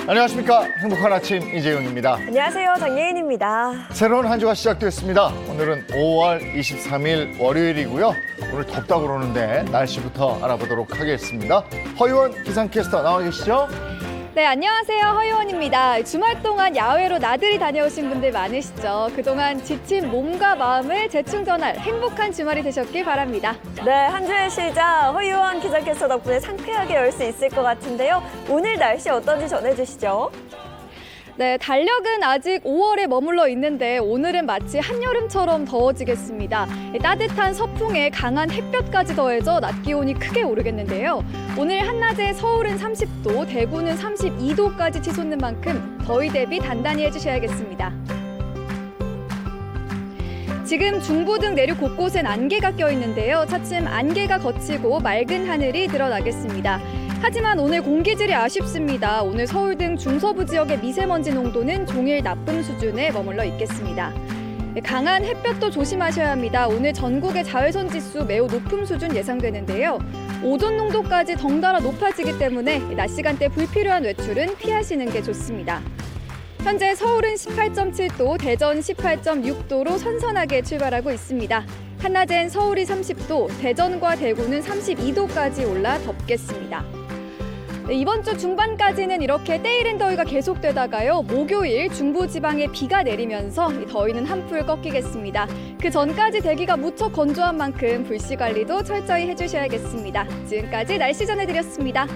안녕하십니까. 행복한 아침 이재용입니다. 안녕하세요. 장예인입니다. 새로운 한 주가 시작됐습니다. 오늘은 5월 23일 월요일이고요. 오늘 덥다고 그러는데 날씨부터 알아보도록 하겠습니다. 허유원 기상캐스터 나와 계시죠? 네, 안녕하세요. 허유원입니다. 주말 동안 야외로 나들이 다녀오신 분들 많으시죠? 그동안 지친 몸과 마음을 재충전할 행복한 주말이 되셨길 바랍니다. 네, 한 주의 시작 허유원 기상캐스터 덕분에 상쾌하게 열 수 있을 것 같은데요. 오늘 날씨 어떤지 전해주시죠. 네, 달력은 아직 5월에 머물러 있는데 오늘은 마치 한여름처럼 더워지겠습니다. 따뜻한 서풍에 강한 햇볕까지 더해져 낮 기온이 크게 오르겠는데요. 오늘 한낮에 서울은 30도, 대구는 32도까지 치솟는 만큼 더위 대비 단단히 해주셔야겠습니다. 지금 중부 등 내륙 곳곳엔 안개가 껴있는데요. 차츰 안개가 걷히고 맑은 하늘이 드러나겠습니다. 하지만 오늘 공기질이 아쉽습니다. 오늘 서울 등 중서부 지역의 미세먼지 농도는 종일 나쁨 수준에 머물러 있겠습니다. 강한 햇볕도 조심하셔야 합니다. 오늘 전국의 자외선 지수 매우 높은 수준 예상되는데요. 오존 농도까지 덩달아 높아지기 때문에 낮 시간대 불필요한 외출은 피하시는 게 좋습니다. 현재 서울은 18.7도, 대전 18.6도로 선선하게 출발하고 있습니다. 한낮엔 서울이 30도, 대전과 대구는 32도까지 올라 덥겠습니다. 네, 이번 주 중반까지는 이렇게 때이른 더위가 계속되다가요. 목요일 중부지방에 비가 내리면서 이 더위는 한풀 꺾이겠습니다. 그 전까지 대기가 무척 건조한 만큼 불씨 관리도 철저히 해주셔야겠습니다. 지금까지 날씨 전해드렸습니다.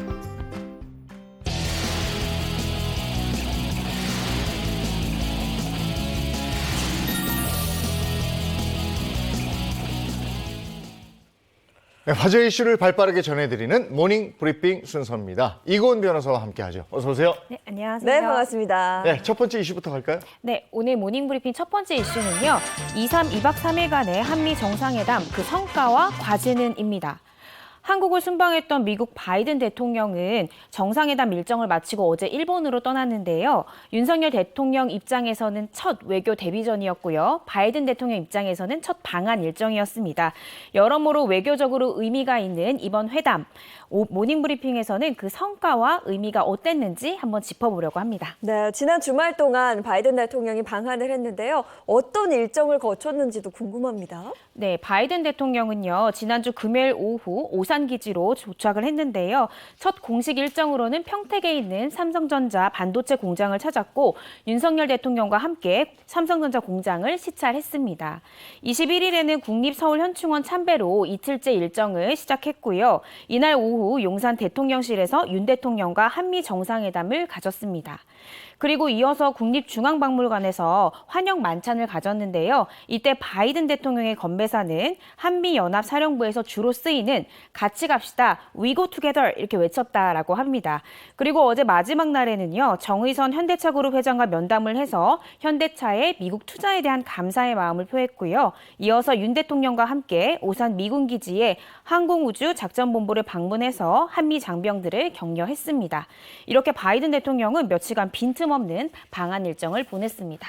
네, 화제 이슈를 발빠르게 전해드리는 모닝 브리핑 순서입니다. 이고은 변호사와 함께하죠. 어서 오세요. 네, 안녕하세요. 네, 반갑습니다. 네, 첫 번째 이슈부터 갈까요? 네, 오늘 모닝브리핑 첫 번째 이슈는요. 2박 3일간의 한미 정상회담 그 성과와 과제는입니다. 한국을 순방했던 미국 바이든 대통령은 정상회담 일정을 마치고 어제 일본으로 떠났는데요. 윤석열 대통령 입장에서는 첫 외교 데뷔전이었고요. 바이든 대통령 입장에서는 첫 방한 일정이었습니다. 여러모로 외교적으로 의미가 있는 이번 회담. 모닝브리핑에서는 그 성과와 의미가 어땠는지 한번 짚어보려고 합니다. 네, 지난 주말 동안 바이든 대통령이 방한을 했는데요. 어떤 일정을 거쳤는지도 궁금합니다. 네, 바이든 대통령은요, 지난주 금요일 오후 오산 기지로 도착을 했는데요. 첫 공식 일정으로는 평택에 있는 삼성전자 반도체 공장을 찾았고 윤석열 대통령과 함께 삼성전자 공장을 시찰했습니다. 21일에는 국립서울현충원 참배로 이틀째 일정을 시작했고요. 이날 오후 용산 대통령실에서 윤 대통령과 한미 정상회담을 가졌습니다. 그리고 이어서 국립중앙박물관에서 환영 만찬을 가졌는데요. 이때 바이든 대통령의 건배사는 한미연합사령부에서 주로 쓰이는 같이 갑시다, We go together 이렇게 외쳤다라고 합니다. 그리고 어제 마지막 날에는요. 정의선 현대차그룹 회장과 면담을 해서 현대차의 미국 투자에 대한 감사의 마음을 표했고요. 이어서 윤 대통령과 함께 오산 미군기지에 항공우주작전본부를 방문해서 한미 장병들을 격려했습니다. 이렇게 바이든 대통령은 며칠간 빈틈없는 방한 일정을 보냈습니다.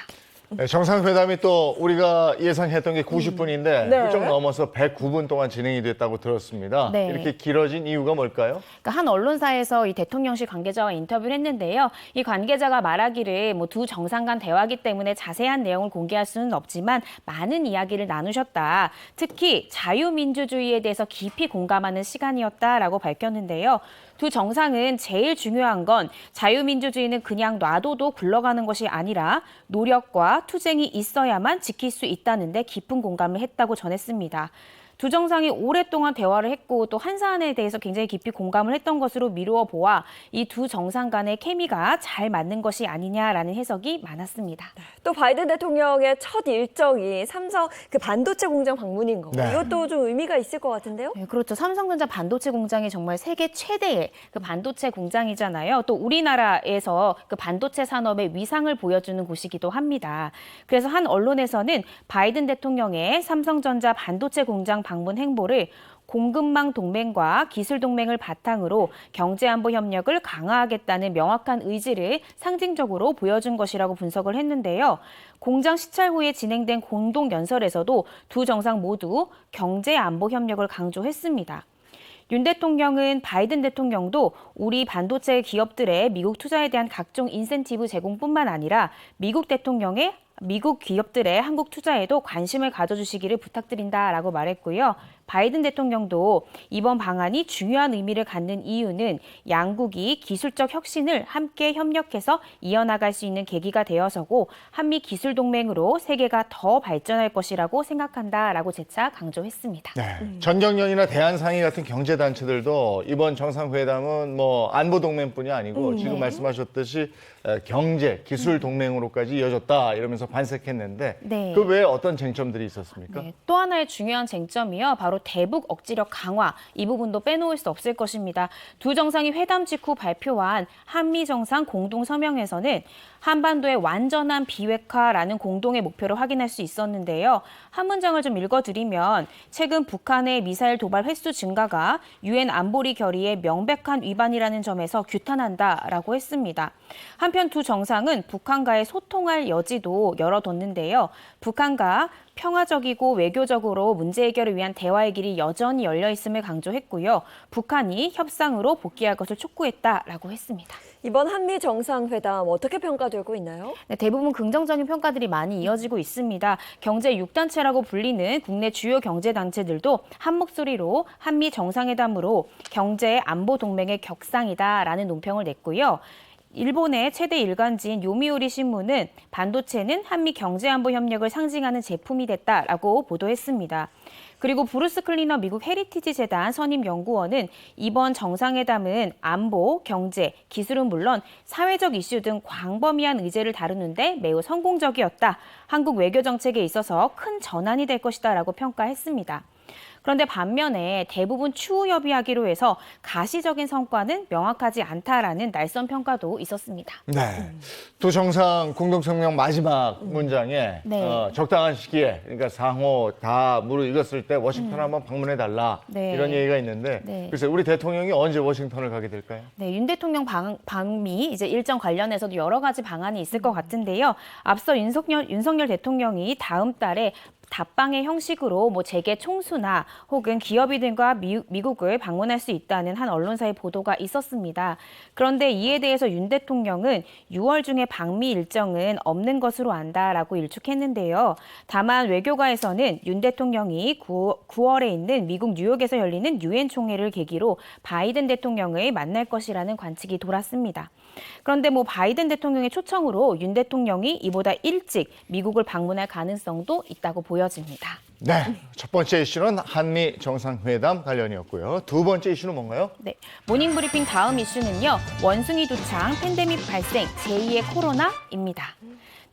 네, 정상회담이 또 우리가 예상했던 게 90분인데 네. 훌쩍 넘어서 109분 동안 진행이 됐다고 들었습니다. 네. 이렇게 길어진 이유가 뭘까요? 그러니까 한 언론사에서 이 대통령실 관계자와 인터뷰를 했는데요. 이 관계자가 말하기를 두 정상 간 대화기 때문에 자세한 내용을 공개할 수는 없지만 많은 이야기를 나누셨다. 특히 자유민주주의에 대해서 깊이 공감하는 시간이었다라고 밝혔는데요. 두 정상은 제일 중요한 건 자유민주주의는 그냥 놔둬도 굴러가는 것이 아니라 노력과 투쟁이 있어야만 지킬 수 있다는 데 깊은 공감을 했다고 전했습니다. 두 정상이 오랫동안 대화를 했고 또 한 사안에 대해서 굉장히 깊이 공감을 했던 것으로 미루어 보아 이 두 정상 간의 케미가 잘 맞는 것이 아니냐라는 해석이 많았습니다. 또 바이든 대통령의 첫 일정이 삼성 그 반도체 공장 방문인 거. 네. 이것도 좀 의미가 있을 것 같은데요? 네, 그렇죠. 삼성전자 반도체 공장이 정말 세계 최대의 그 반도체 공장이잖아요. 또 우리나라에서 그 반도체 산업의 위상을 보여주는 곳이기도 합니다. 그래서 한 언론에서는 바이든 대통령의 삼성전자 반도체 공장 방문 행보를 공급망 동맹과 기술 동맹을 바탕으로 경제안보 협력을 강화하겠다는 명확한 의지를 상징적으로 보여준 것이라고 분석을 했는데요. 공장 시찰 후에 진행된 공동연설에서도 두 정상 모두 경제안보 협력을 강조했습니다. 윤 대통령은 바이든 대통령도 우리 반도체 기업들의 미국 투자에 대한 각종 인센티브 제공뿐만 아니라 미국 기업들의 한국 투자에도 관심을 가져주시기를 부탁드린다라고 말했고요. 바이든 대통령도 이번 방안이 중요한 의미를 갖는 이유는 양국이 기술적 혁신을 함께 협력해서 이어나갈 수 있는 계기가 되어서고 한미 기술 동맹으로 세계가 더 발전할 것이라고 생각한다라고 재차 강조했습니다. 네. 전경련이나 대한상의 같은 경제단체들도 이번 정상회담은 뭐 안보동맹뿐이 아니고 지금 말씀하셨듯이 경제, 기술 동맹으로까지 이어졌다 이러면서 반색했는데 네. 그 외에 어떤 쟁점들이 있었습니까? 네, 또 하나의 중요한 쟁점이요. 바로 대북 억지력 강화. 이 부분도 빼놓을 수 없을 것입니다. 두 정상이 회담 직후 발표한 한미 정상 공동 서명에서는 한반도의 완전한 비핵화라는 공동의 목표를 확인할 수 있었는데요. 한 문장을 좀 읽어드리면 최근 북한의 미사일 도발 횟수 증가가 유엔 안보리 결의의 명백한 위반이라는 점에서 규탄한다라고 했습니다. 한편 두 정상은 북한과의 소통할 여지도 열어뒀는데요. 북한과 평화적이고 외교적으로 문제 해결을 위한 대화의 길이 여전히 열려 있음을 강조했고요. 북한이 협상으로 복귀할 것을 촉구했다라고 했습니다. 이번 한미 정상회담 어떻게 평가되고 있나요? 네, 대부분 긍정적인 평가들이 많이 이어지고 있습니다. 경제 6단체라고 불리는 국내 주요 경제단체들도 한 목소리로 한미 정상회담으로 경제 안보 동맹의 격상이다라는 논평을 냈고요. 일본의 최대 일간지인 요미우리 신문은 반도체는 한미 경제안보 협력을 상징하는 제품이 됐다라고 보도했습니다. 그리고 브루스 클리너 미국 헤리티지 재단 선임 연구원은 이번 정상회담은 안보, 경제, 기술은 물론 사회적 이슈 등 광범위한 의제를 다루는데 매우 성공적이었다. 한국 외교 정책에 있어서 큰 전환이 될 것이다라고 평가했습니다. 그런데 반면에 대부분 추후 협의하기로 해서 가시적인 성과는 명확하지 않다라는 날선 평가도 있었습니다. 네. 두 정상 공동성명 마지막 문장에 네. 적당한 시기에 그러니까 상호 다 무르익었을 때 워싱턴 한번 방문해달라 네. 이런 얘기가 있는데 네. 글쎄 우리 대통령이 언제 워싱턴을 가게 될까요? 네, 윤 대통령 방미 이제 일정 관련해서도 여러 가지 방안이 있을 것 같은데요. 앞서 윤석열 대통령이 다음 달에 답방의 형식으로 뭐 재계 총수나 혹은 기업인들과 미국을 방문할 수 있다는 한 언론사의 보도가 있었습니다. 그런데 이에 대해서 윤 대통령은 6월 중에 방미 일정은 없는 것으로 안다라고 일축했는데요. 다만 외교가에서는 윤 대통령이 9월에 있는 미국 뉴욕에서 열리는 유엔 총회를 계기로 바이든 대통령을 만날 것이라는 관측이 돌았습니다. 그런데 뭐 바이든 대통령의 초청으로 윤 대통령이 이보다 일찍 미국을 방문할 가능성도 있다고 보여집니다. 네, 첫 번째 이슈는 한미 정상회담 관련이었고요. 두 번째 이슈는 뭔가요? 네, 모닝브리핑 다음 이슈는요. 원숭이 두창 팬데믹 발생 제2의 코로나입니다.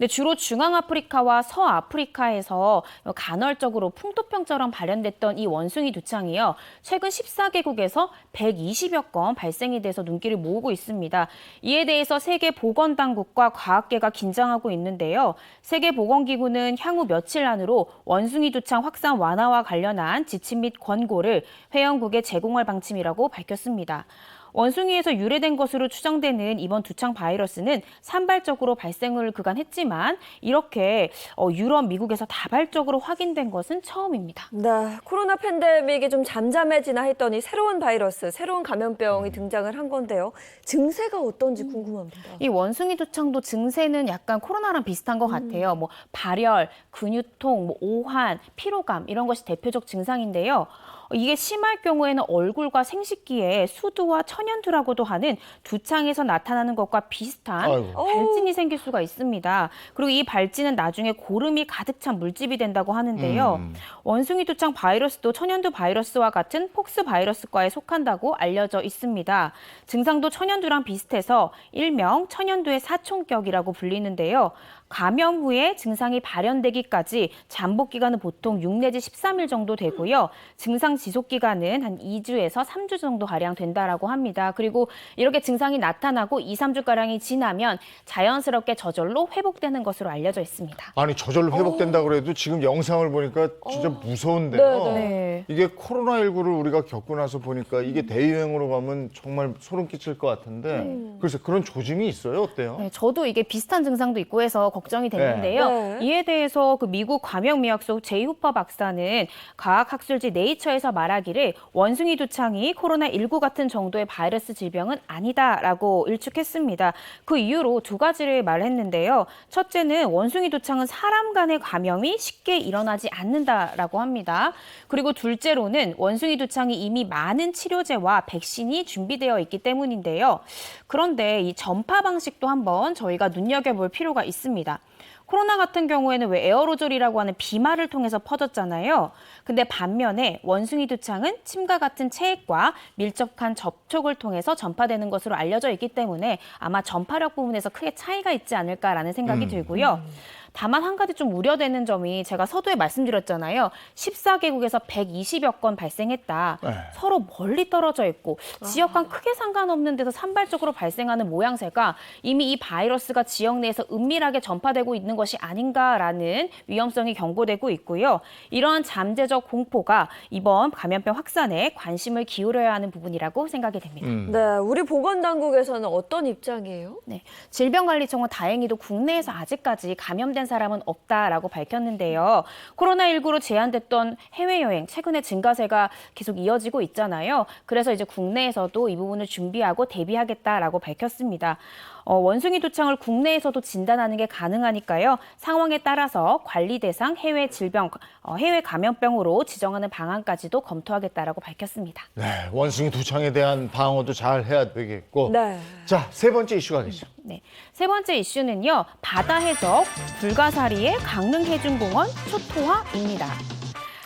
네, 주로 중앙아프리카와 서아프리카에서 간헐적으로 풍토병처럼 발현됐던 이 원숭이 두창이요. 최근 14개국에서 120여 건 발생이 돼서 눈길을 모으고 있습니다. 이에 대해서 세계보건당국과 과학계가 긴장하고 있는데요. 세계보건기구는 향후 며칠 안으로 원숭이 두창 확산 완화와 관련한 지침 및 권고를 회원국에 제공할 방침이라고 밝혔습니다. 원숭이에서 유래된 것으로 추정되는 이번 두창 바이러스는 산발적으로 발생을 그간했지만 이렇게 유럽, 미국에서 다발적으로 확인된 것은 처음입니다. 네, 코로나 팬데믹이 좀 잠잠해지나 했더니 새로운 바이러스, 새로운 감염병이 등장을 한 건데요. 증세가 어떤지 궁금합니다. 이 원숭이 두창도 증세는 약간 코로나랑 비슷한 것 같아요. 뭐 발열, 근육통, 뭐 오한, 피로감 이런 것이 대표적 증상인데요. 이게 심할 경우에는 얼굴과 생식기에 수두와 천연두라고도 하는 두창에서 나타나는 것과 비슷한 아이고. 발진이 생길 수가 있습니다. 그리고 이 발진은 나중에 고름이 가득 찬 물집이 된다고 하는데요. 원숭이 두창 바이러스도 천연두 바이러스와 같은 폭스 바이러스과에 속한다고 알려져 있습니다. 증상도 천연두랑 비슷해서 일명 천연두의 사촌격이라고 불리는데요. 감염 후에 증상이 발현되기까지 잠복 기간은 보통 6 내지 13일 정도 되고요. 증상 지속 기간은 한 2주에서 3주 정도 가량 된다라고 합니다. 그리고 이렇게 증상이 나타나고 2, 3주 가량이 지나면 자연스럽게 저절로 회복되는 것으로 알려져 있습니다. 아니 저절로 회복된다 그래도 지금 영상을 보니까 진짜 무서운데요. 네. 이게 코로나19를 우리가 겪고 나서 보니까 이게 대유행으로 가면 정말 소름 끼칠 것 같은데 그래서 그런 조짐이 있어요? 어때요? 네, 저도 이게 비슷한 증상도 있고 해서 걱정이 됐는데요. 네. 이에 대해서 그 미국 감염의학소 제이 후퍼 박사는 과학학술지 네이처에서 말하기를 원숭이 두창이 코로나19 같은 정도의 바이러스 질병은 아니다라고 일축했습니다. 그 이유로 두 가지를 말했는데요. 첫째는 원숭이 두창은 사람 간의 감염이 쉽게 일어나지 않는다라고 합니다. 그리고 둘째로는 원숭이 두창이 이미 많은 치료제와 백신이 준비되어 있기 때문인데요. 그런데 이 전파 방식도 한번 저희가 눈여겨볼 필요가 있습니다. 코로나 같은 경우에는 왜 에어로졸이라고 하는 비말을 통해서 퍼졌잖아요. 근데 반면에 원숭이 두창은 침과 같은 체액과 밀접한 접촉을 통해서 전파되는 것으로 알려져 있기 때문에 아마 전파력 부분에서 크게 차이가 있지 않을까라는 생각이 들고요. 다만 한 가지 좀 우려되는 점이 제가 서두에 말씀드렸잖아요. 14개국에서 120여 건 발생했다. 네. 서로 멀리 떨어져 있고 지역간 크게 상관없는 데서 산발적으로 발생하는 모양새가 이미 이 바이러스가 지역 내에서 은밀하게 전파되고 있는 것이 아닌가라는 위험성이 경고되고 있고요. 이러한 잠재적 공포가 이번 감염병 확산에 관심을 기울여야 하는 부분이라고 생각이 됩니다. 네, 우리 보건당국에서는 어떤 입장이에요? 네, 질병관리청은 다행히도 국내에서 아직까지 감염된 사람은 없다라고 밝혔는데요. 코로나19로 제한됐던 해외여행, 최근에 증가세가 계속 이어지고 있잖아요. 그래서 이제 국내에서도 이 부분을 준비하고 대비하겠다라고 밝혔습니다. 원숭이 두창을 국내에서도 진단하는 게 가능하니까요. 상황에 따라서 관리 대상 해외 질병, 해외 감염병으로 지정하는 방안까지도 검토하겠다라고 밝혔습니다. 네, 원숭이 두창에 대한 방어도 잘 해야 되겠고. 네. 자, 세 번째 이슈 가겠죠. 네, 세 번째 이슈는요. 바다 해적 불가사리의 강릉 해중공원 초토화입니다.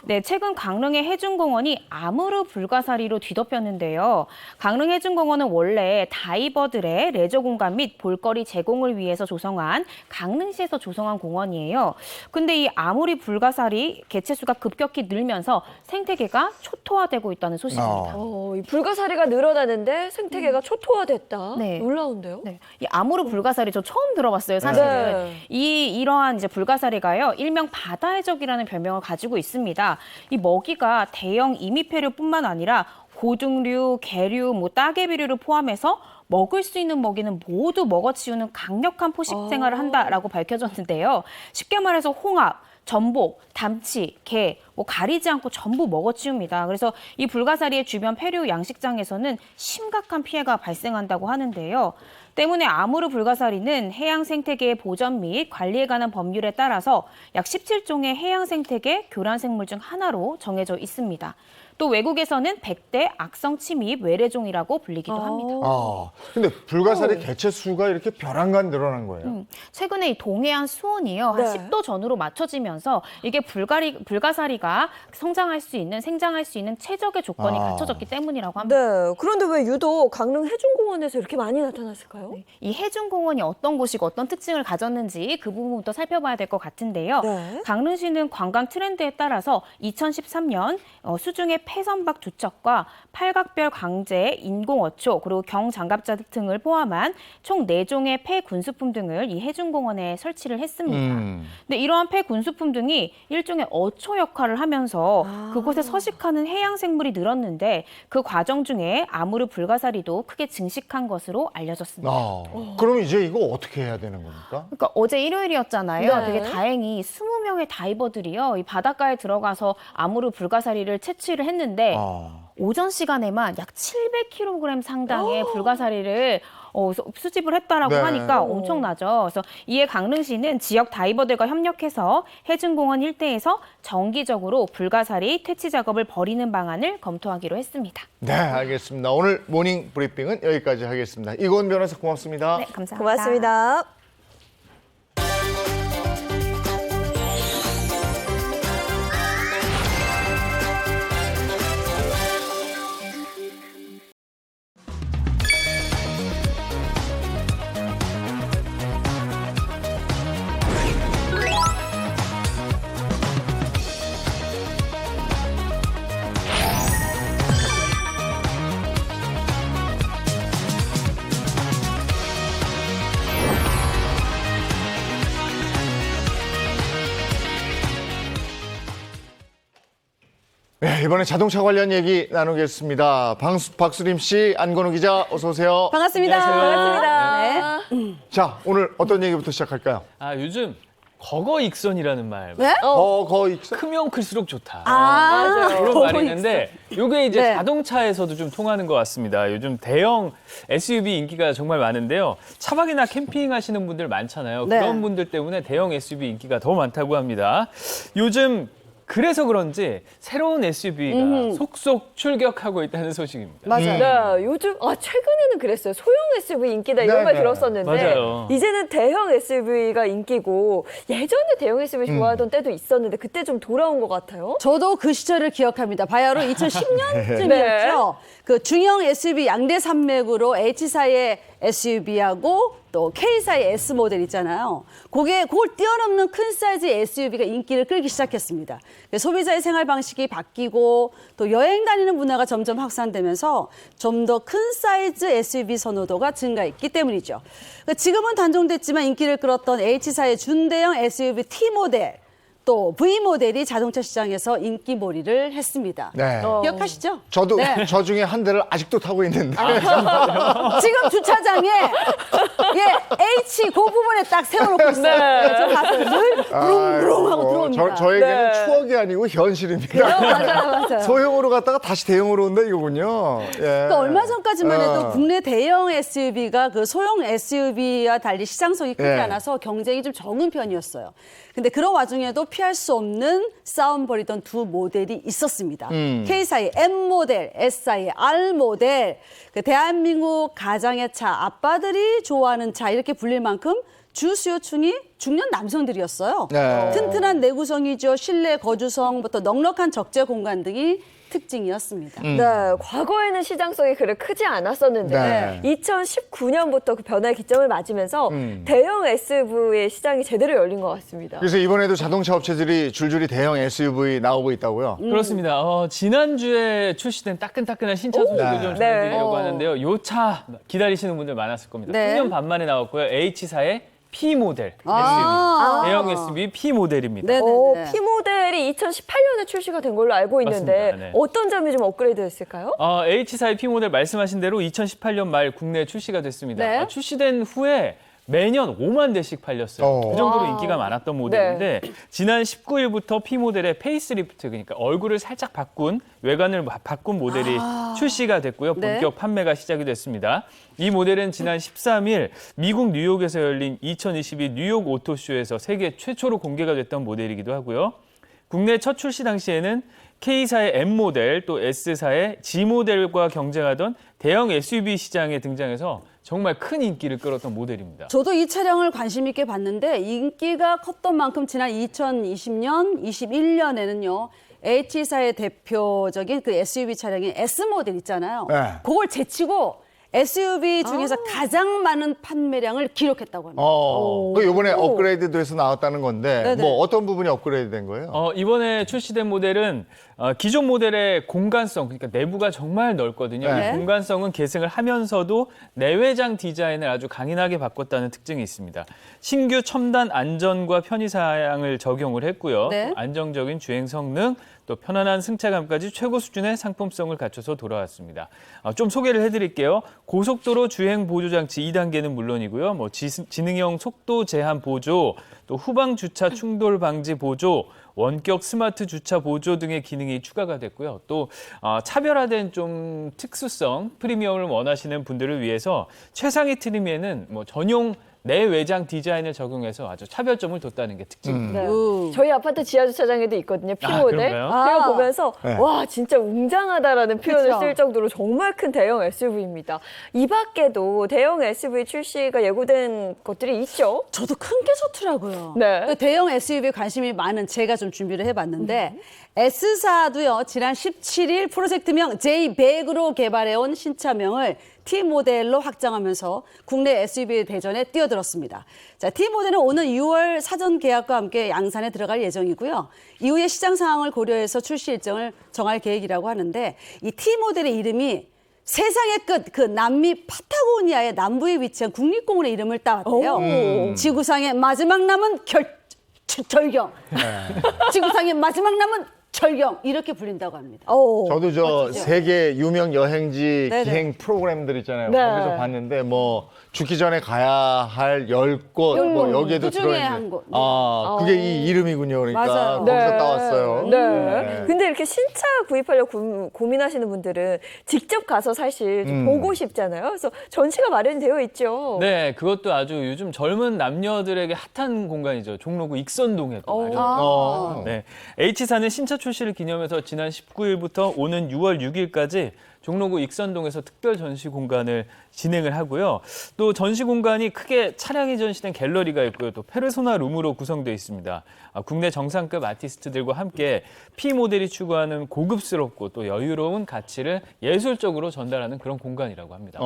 네, 최근 강릉의 해중공원이 아무르 불가사리로 뒤덮였는데요. 강릉 해중공원은 원래 다이버들의 레저 공간 및 볼거리 제공을 위해서 조성한 강릉시에서 조성한 공원이에요. 근데 이 아무리 불가사리 개체수가 급격히 늘면서 생태계가 초토화되고 있다는 소식입니다. 이 불가사리가 늘어나는데 생태계가 초토화됐다. 네. 놀라운데요? 네, 이 아무르 불가사리 저 처음 들어봤어요, 사실은. 네. 이러한 이제 불가사리가요, 일명 바다 해적이라는 별명을 가지고 있습니다. 이 먹이가 대형 이미페류뿐만 아니라 고등류, 개류, 따개비류를 포함해서 먹을 수 있는 먹이는 모두 먹어치우는 강력한 포식 생활을 한다라고 밝혀졌는데요. 쉽게 말해서 홍합, 전복, 담치, 게, 가리지 않고 전부 먹어치웁니다. 그래서 이 불가사리의 주변 폐류 양식장에서는 심각한 피해가 발생한다고 하는데요. 때문에 아무르 불가사리는 해양 생태계의 보전 및 관리에 관한 법률에 따라서 약 17종의 해양 생태계 교란 생물 중 하나로 정해져 있습니다. 또 외국에서는 100대 악성 침입 외래종이라고 불리기도 합니다. 근데 불가사리 개체 수가 이렇게 벼랑간 늘어난 거예요. 최근에 이 동해안 수온이요, 한 네. 10도 전후로 맞춰지면서 이게 불가사리가 생장할 수 있는 최적의 조건이 갖춰졌기 때문이라고 합니다. 네. 그런데 왜 유독 강릉 해중공원에서 이렇게 많이 나타났을까요? 이 해중공원이 어떤 곳이고 어떤 특징을 가졌는지 그 부분부터 살펴봐야 될 것 같은데요. 네. 강릉시는 관광 트렌드에 따라서 2013년 수중의 폐선박 두 척과 팔각별 강제 인공어초 그리고 경장갑자 등을 포함한 총 4종의 폐군수품 등을 이 해중공원에 설치를 했습니다. 근데 이러한 폐군수품 등이 일종의 어초 역할을 하면서 그곳에 서식하는 해양 생물이 늘었는데 그 과정 중에 아무르 불가사리도 크게 증식한 것으로 알려졌습니다. 그럼 이제 이거 어떻게 해야 되는 겁니까? 그러니까 어제 일요일이었잖아요. 네. 되게 다행히 20명의 다이버들이요, 이 바닷가에 들어가서 아무르 불가사리를 채취를 했는데 오전 시간에만 약 700kg 상당의 불가사리를 수집을 했다라고 네. 하니까 엄청나죠. 그래서 이에 강릉시는 지역 다이버들과 협력해서 해중공원 일대에서 정기적으로 불가사리 퇴치 작업을 벌이는 방안을 검토하기로 했습니다. 네, 알겠습니다. 오늘 모닝 브리핑은 여기까지 하겠습니다. 이건 변호사 고맙습니다. 네, 감사합니다. 고맙습니다. 이번에 자동차 관련 얘기 나누겠습니다. 박수림 씨, 안건우 기자, 어서 오세요. 반갑습니다. 반갑습니다. 네. 자, 오늘 어떤 얘기부터 시작할까요? 요즘 거거익선이라는 말. 네? 거의 크면 클수록 좋다. 아, 그런 말이 있는데 이게 이제 네. 자동차에서도 좀 통하는 것 같습니다. 요즘 대형 SUV 인기가 정말 많은데요. 차박이나 캠핑 하시는 분들 많잖아요. 네. 그런 분들 때문에 대형 SUV 인기가 더 많다고 합니다. 요즘 그래서 그런지 새로운 SUV가 속속 출격하고 있다는 소식입니다. 맞아요. 네, 요즘 최근에는 그랬어요. 소형 SUV 인기다 이런 네, 말 네. 들었었는데 맞아요. 이제는 대형 SUV가 인기고 예전에 대형 SUV 좋아하던 때도 있었는데 그때 좀 돌아온 것 같아요. 저도 그 시절을 기억합니다. 바야흐로 2010년쯤이었죠. 그 중형 SUV 양대 산맥으로 H사의 SUV하고 또 K사의 S 모델 있잖아요. 그걸 뛰어넘는 큰 사이즈의 SUV가 인기를 끌기 시작했습니다. 소비자의 생활 방식이 바뀌고 또 여행 다니는 문화가 점점 확산되면서 좀 더 큰 사이즈 SUV 선호도가 증가했기 때문이죠. 지금은 단종됐지만 인기를 끌었던 H사의 준대형 SUV T 모델 또 V 모델이 자동차 시장에서 인기몰이를 했습니다. 네. 기억하시죠? 저도 네. 저 중에 한 대를 아직도 타고 있는데. 지금 주차장에 H 그 부분에 딱 세워놓고 있어요. 네. 저 가서 늘 부릉부릉 하고 들어옵니다. 저에게는 네. 추억이 아니고 현실입니다. 맞아요. 소형으로 갔다가 다시 대형으로 온다 이거군요. 예. 그러니까 얼마 전까지만 해도 어. 국내 대형 SUV가 그 소형 SUV와 달리 시장성이 크지 예. 않아서 경쟁이 좀 적은 편이었어요. 근데 그런 와중에도 피할 수 없는 싸움 벌이던 두 모델이 있었습니다. K사의 M 모델, S사의 R 모델. 그 대한민국 가장의 차, 아빠들이 좋아하는 차 이렇게 불릴 만큼 주 수요층이 중년 남성들이었어요. 네. 튼튼한 내구성이죠. 실내 거주성부터 넉넉한 적재 공간 등이 특징이었습니다. 네, 과거에는 시장성이 그래 크지 않았었는데 네. 2019년부터 그 변화의 기점을 맞으면서 대형 SUV의 시장이 제대로 열린 것 같습니다. 그래서 이번에도 자동차 업체들이 줄줄이 대형 SUV 나오고 있다고요? 그렇습니다. 지난주에 출시된 따끈따끈한 신차 소식을 네. 좀 전해드리려고 네. 하는데요. 요 차 기다리시는 분들 많았을 겁니다. 네. 3년 반 만에 나왔고요. H사의 P 모델 아. SUV, 대형 SUV P 모델입니다. 네네네. P 모델이 2018년에 출시가 된 걸로 알고 있는데 맞습니다. 네. 어떤 점이 좀 업그레이드됐을까요? H사의 P 모델 말씀하신 대로 2018년 말 국내에 출시가 됐습니다. 네. 출시된 후에 매년 5만 대씩 팔렸어요. 그 정도로 인기가 많았던 모델인데 지난 19일부터 P 모델의 페이스리프트, 그러니까 얼굴을 살짝 바꾼 외관을 바꾼 모델이 출시가 됐고요. 네. 본격 판매가 시작이 됐습니다. 이 모델은 지난 13일 미국 뉴욕에서 열린 2022 뉴욕 오토쇼에서 세계 최초로 공개가 됐던 모델이기도 하고요. 국내 첫 출시 당시에는 K사의 M 모델 또 S사의 G 모델과 경쟁하던 대형 SUV 시장에 등장해서 정말 큰 인기를 끌었던 모델입니다. 저도 이 차량을 관심 있게 봤는데 인기가 컸던 만큼 지난 2020년, 21년에는요. H사의 대표적인 그 SUV 차량인 S 모델 있잖아요. 네. 그걸 제치고 SUV 중에서 가장 많은 판매량을 기록했다고 합니다. 그 이번에 업그레이드돼서 나왔다는 건데 네네. 뭐 어떤 부분이 업그레이드된 거예요? 이번에 출시된 모델은 기존 모델의 공간성, 그러니까 내부가 정말 넓거든요. 네. 이 공간성은 계승을 하면서도 내외장 디자인을 아주 강인하게 바꿨다는 특징이 있습니다. 신규 첨단 안전과 편의사양을 적용을 했고요. 네. 또 안정적인 주행 성능, 또 편안한 승차감까지 최고 수준의 상품성을 갖춰서 돌아왔습니다. 좀 소개를 해드릴게요. 고속도로 주행 보조 장치 2단계는 물론이고요. 지능형 속도 제한 보조, 또 후방 주차 충돌 방지 보조, 원격 스마트 주차 보조 등의 기능이 추가가 됐고요. 또 차별화된 좀 특수성, 프리미엄을 원하시는 분들을 위해서 최상위 트림에는 전용 내외장 디자인을 적용해서 아주 차별점을 뒀다는 게 특징입니다. 네. 우. 저희 아파트 지하 주차장에도 있거든요. P 모델. 그런가요? 제가 아. 보면서 네. 와 진짜 웅장하다라는 표현을 그쵸. 쓸 정도로 정말 큰 대형 SUV입니다. 이 밖에도 대형 SUV 출시가 예고된 것들이 있죠. 저도 큰 게 좋더라고요. 네. 그 대형 SUV에 관심이 많은 제가 좀 준비를 해봤는데 S사도요. 지난 17일 프로젝트명 J100으로 개발해온 신차명을 T 모델로 확장하면서 국내 SUV 대전에 뛰어들었습니다. 자, T 모델은 오는 6월 사전 계약과 함께 양산에 들어갈 예정이고요. 이후에 시장 상황을 고려해서 출시 일정을 정할 계획이라고 하는데 이 T 모델의 이름이 세상의 끝, 그 남미 파타고니아의 남부에 위치한 국립공원의 이름을 따왔대요. 지구상의 마지막 남은 절경. 지구상의 마지막 남은 절경 이렇게 불린다고 합니다. 오. 저도 저 멋지죠? 세계 유명 여행지 네네. 기행 프로그램들 있잖아요. 네. 거기서 봤는데 뭐 죽기 전에 가야 할 10곳 뭐 여기에도 그중에 들어있는. 한 곳. 네. 아, 그게 이 이름이군요. 그러니까 맞아요. 거기서 따왔어요. 네. 네. 근데 이렇게 신차 구입하려고 고민하시는 분들은 직접 가서 사실 좀 보고 싶잖아요. 그래서 전시가 마련되어 있죠. 네, 그것도 아주 요즘 젊은 남녀들에게 핫한 공간이죠. 종로구 익선동에 또 마련. 어. 네, H사는 신차 출시를 기념해서 지난 19일부터 오는 6월 6일까지 종로구 익선동에서 특별 전시 공간을 진행을 하고요. 또 전시 공간이 크게 차량이 전시된 갤러리가 있고요. 또 페르소나 룸으로 구성되어 있습니다. 국내 정상급 아티스트들과 함께 P 모델이 추구하는 고급스럽고 또 여유로운 가치를 예술적으로 전달하는 그런 공간이라고 합니다.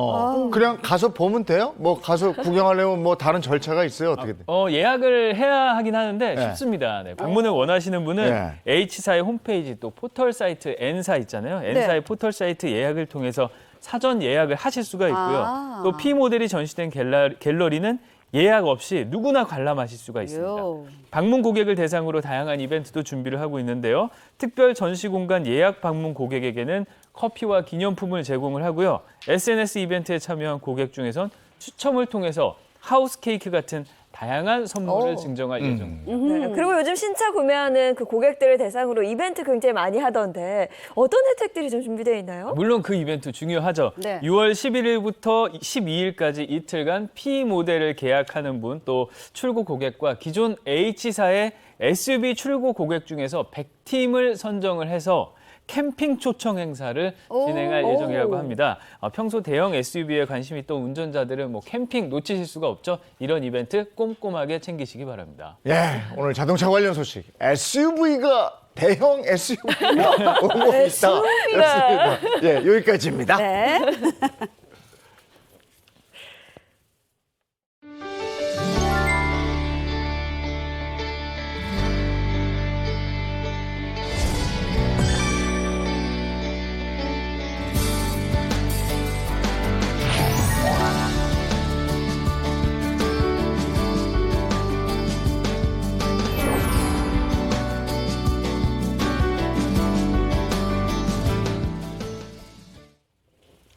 그냥 가서 보면 돼요? 뭐 가서 구경하려면 뭐 다른 절차가 있어요? 어떻게든? 예약을 해야 하긴 하는데 네. 쉽습니다. 네, 방문을 원하시는 분은 H사의 홈페이지 또 포털 사이트 N사 있잖아요. N사의 포털 사이트 예약을 통해서 사전 예약을 하실 수가 있고요. 또 P 모델이 전시된 갤러리는 예약 없이 누구나 관람하실 수가 있습니다. 방문 고객을 대상으로 다양한 이벤트도 준비를 하고 있는데요. 특별 전시 공간 예약 방문 고객에게는 커피와 기념품을 제공을 하고요. SNS 이벤트에 참여한 고객 중에선 추첨을 통해서 하우스 케이크 같은 다양한 선물을 증정할 예정입니다. 네, 그리고 요즘 신차 구매하는 그 고객들을 대상으로 이벤트 굉장히 많이 하던데 어떤 혜택들이 좀 준비되어 있나요? 물론 그 이벤트 중요하죠. 네. 6월 11일부터 12일까지 이틀간 P 모델을 계약하는 분, 또 출고 고객과 기존 H사의 SUV 출고 고객 중에서 100팀을 선정을 해서 캠핑 초청 행사를 진행할 예정이라고 합니다. 평소 대형 SUV에 관심이 있던 운전자들은 뭐 캠핑 놓치실 수가 없죠. 이런 이벤트 꼼꼼하게 챙기시기 바랍니다. 예, 오늘 자동차 관련 소식. SUV가 대형 SUV가 오고 있다. SUV가. 예, 여기까지입니다. 네.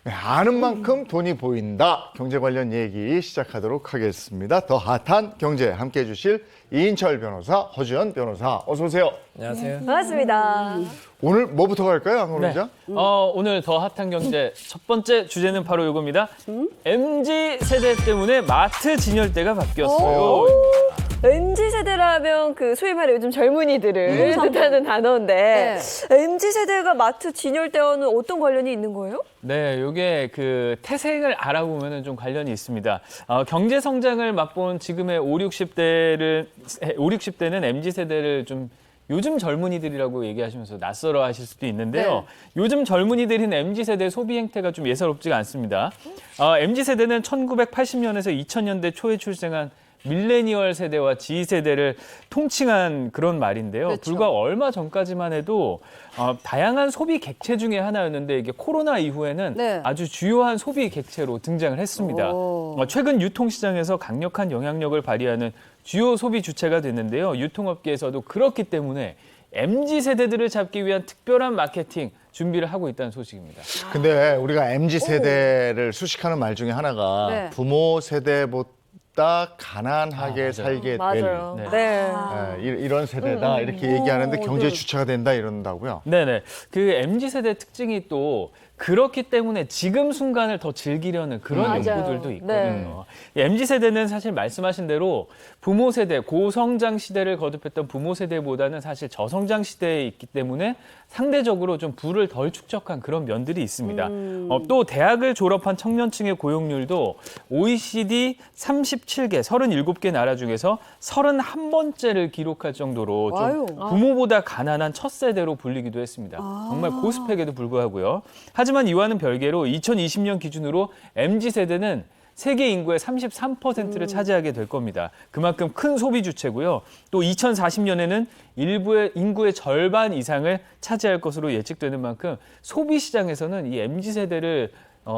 네, 아는 만큼 돈이 보인다. 경제 관련 얘기 시작하도록 하겠습니다. 더 핫한 경제 함께해 주실 이인철 변호사, 허주연 변호사, 어서 오세요. 안녕하세요. 반갑습니다. 오늘 뭐부터 갈까요, 안건우 기자? 오늘 더 핫한 경제 첫 번째 주제는 바로 이겁니다. MZ 세대 때문에 마트 진열대가 바뀌었어요. MZ세대라면 그 소위 말해 요즘 젊은이들을 뜻하는 단어인데 MZ세대가 마트 진열대와는 어떤 관련이 있는 거예요? 네, 이게 그 태생을 알아보면 좀 관련이 있습니다. 경제 성장을 맛본 지금의 5, 60대는 MZ 세대를 좀 요즘 젊은이들이라고 얘기하시면서 낯설어 하실 수도 있는데요. 요즘 젊은이들인 MZ 세대 소비 행태가 좀 예사롭지가 않습니다. MZ 세대는 1980년에서 2000년대 초에 출생한 밀레니얼 세대와 G세대를 통칭한 그런 말인데요. 그렇죠. 불과 얼마 전까지만 해도 다양한 소비 객체 중에 하나였는데 이게 코로나 이후에는 네. 아주 주요한 소비 객체로 등장을 했습니다. 최근 유통시장에서 강력한 영향력을 발휘하는 주요 소비 주체가 됐는데요. 유통업계에서도 그렇기 때문에 MZ세대들을 잡기 위한 특별한 마케팅 준비를 하고 있다는 소식입니다. 근데 우리가 MZ세대를 수식하는 말 중에 하나가 네. 부모 세대보다 가난하게 살게 될 맞아요. 네. 네. 이런 세대다 이렇게 얘기하는데 경제 주체가 된다 이런다고요? 네네. 그 MZ세대 특징이 또 그렇기 때문에 지금 순간을 더 즐기려는 그런 맞아요. 욕구들도 있거든요. MZ세대는 사실 말씀하신 대로 부모 세대, 고성장 시대를 거듭했던 부모 세대보다는 사실 저성장 시대에 있기 때문에 상대적으로 좀 부를 덜 축적한 그런 면들이 있습니다. 또 대학을 졸업한 청년층의 고용률도 OECD 37개, 37개 나라 중에서 31번째를 기록할 정도로 좀 부모보다 가난한 첫 세대로 불리기도 했습니다. 정말 고스펙에도 불구하고요. 하지만 이와는 별개로 2020년 기준으로 MZ세대는 세계 인구의 33%를 차지하게 될 겁니다. 그만큼 큰 소비 주체고요. 또 2040년에는 일부의 인구의 절반 이상을 차지할 것으로 예측되는 만큼 소비 시장에서는 이 MZ세대를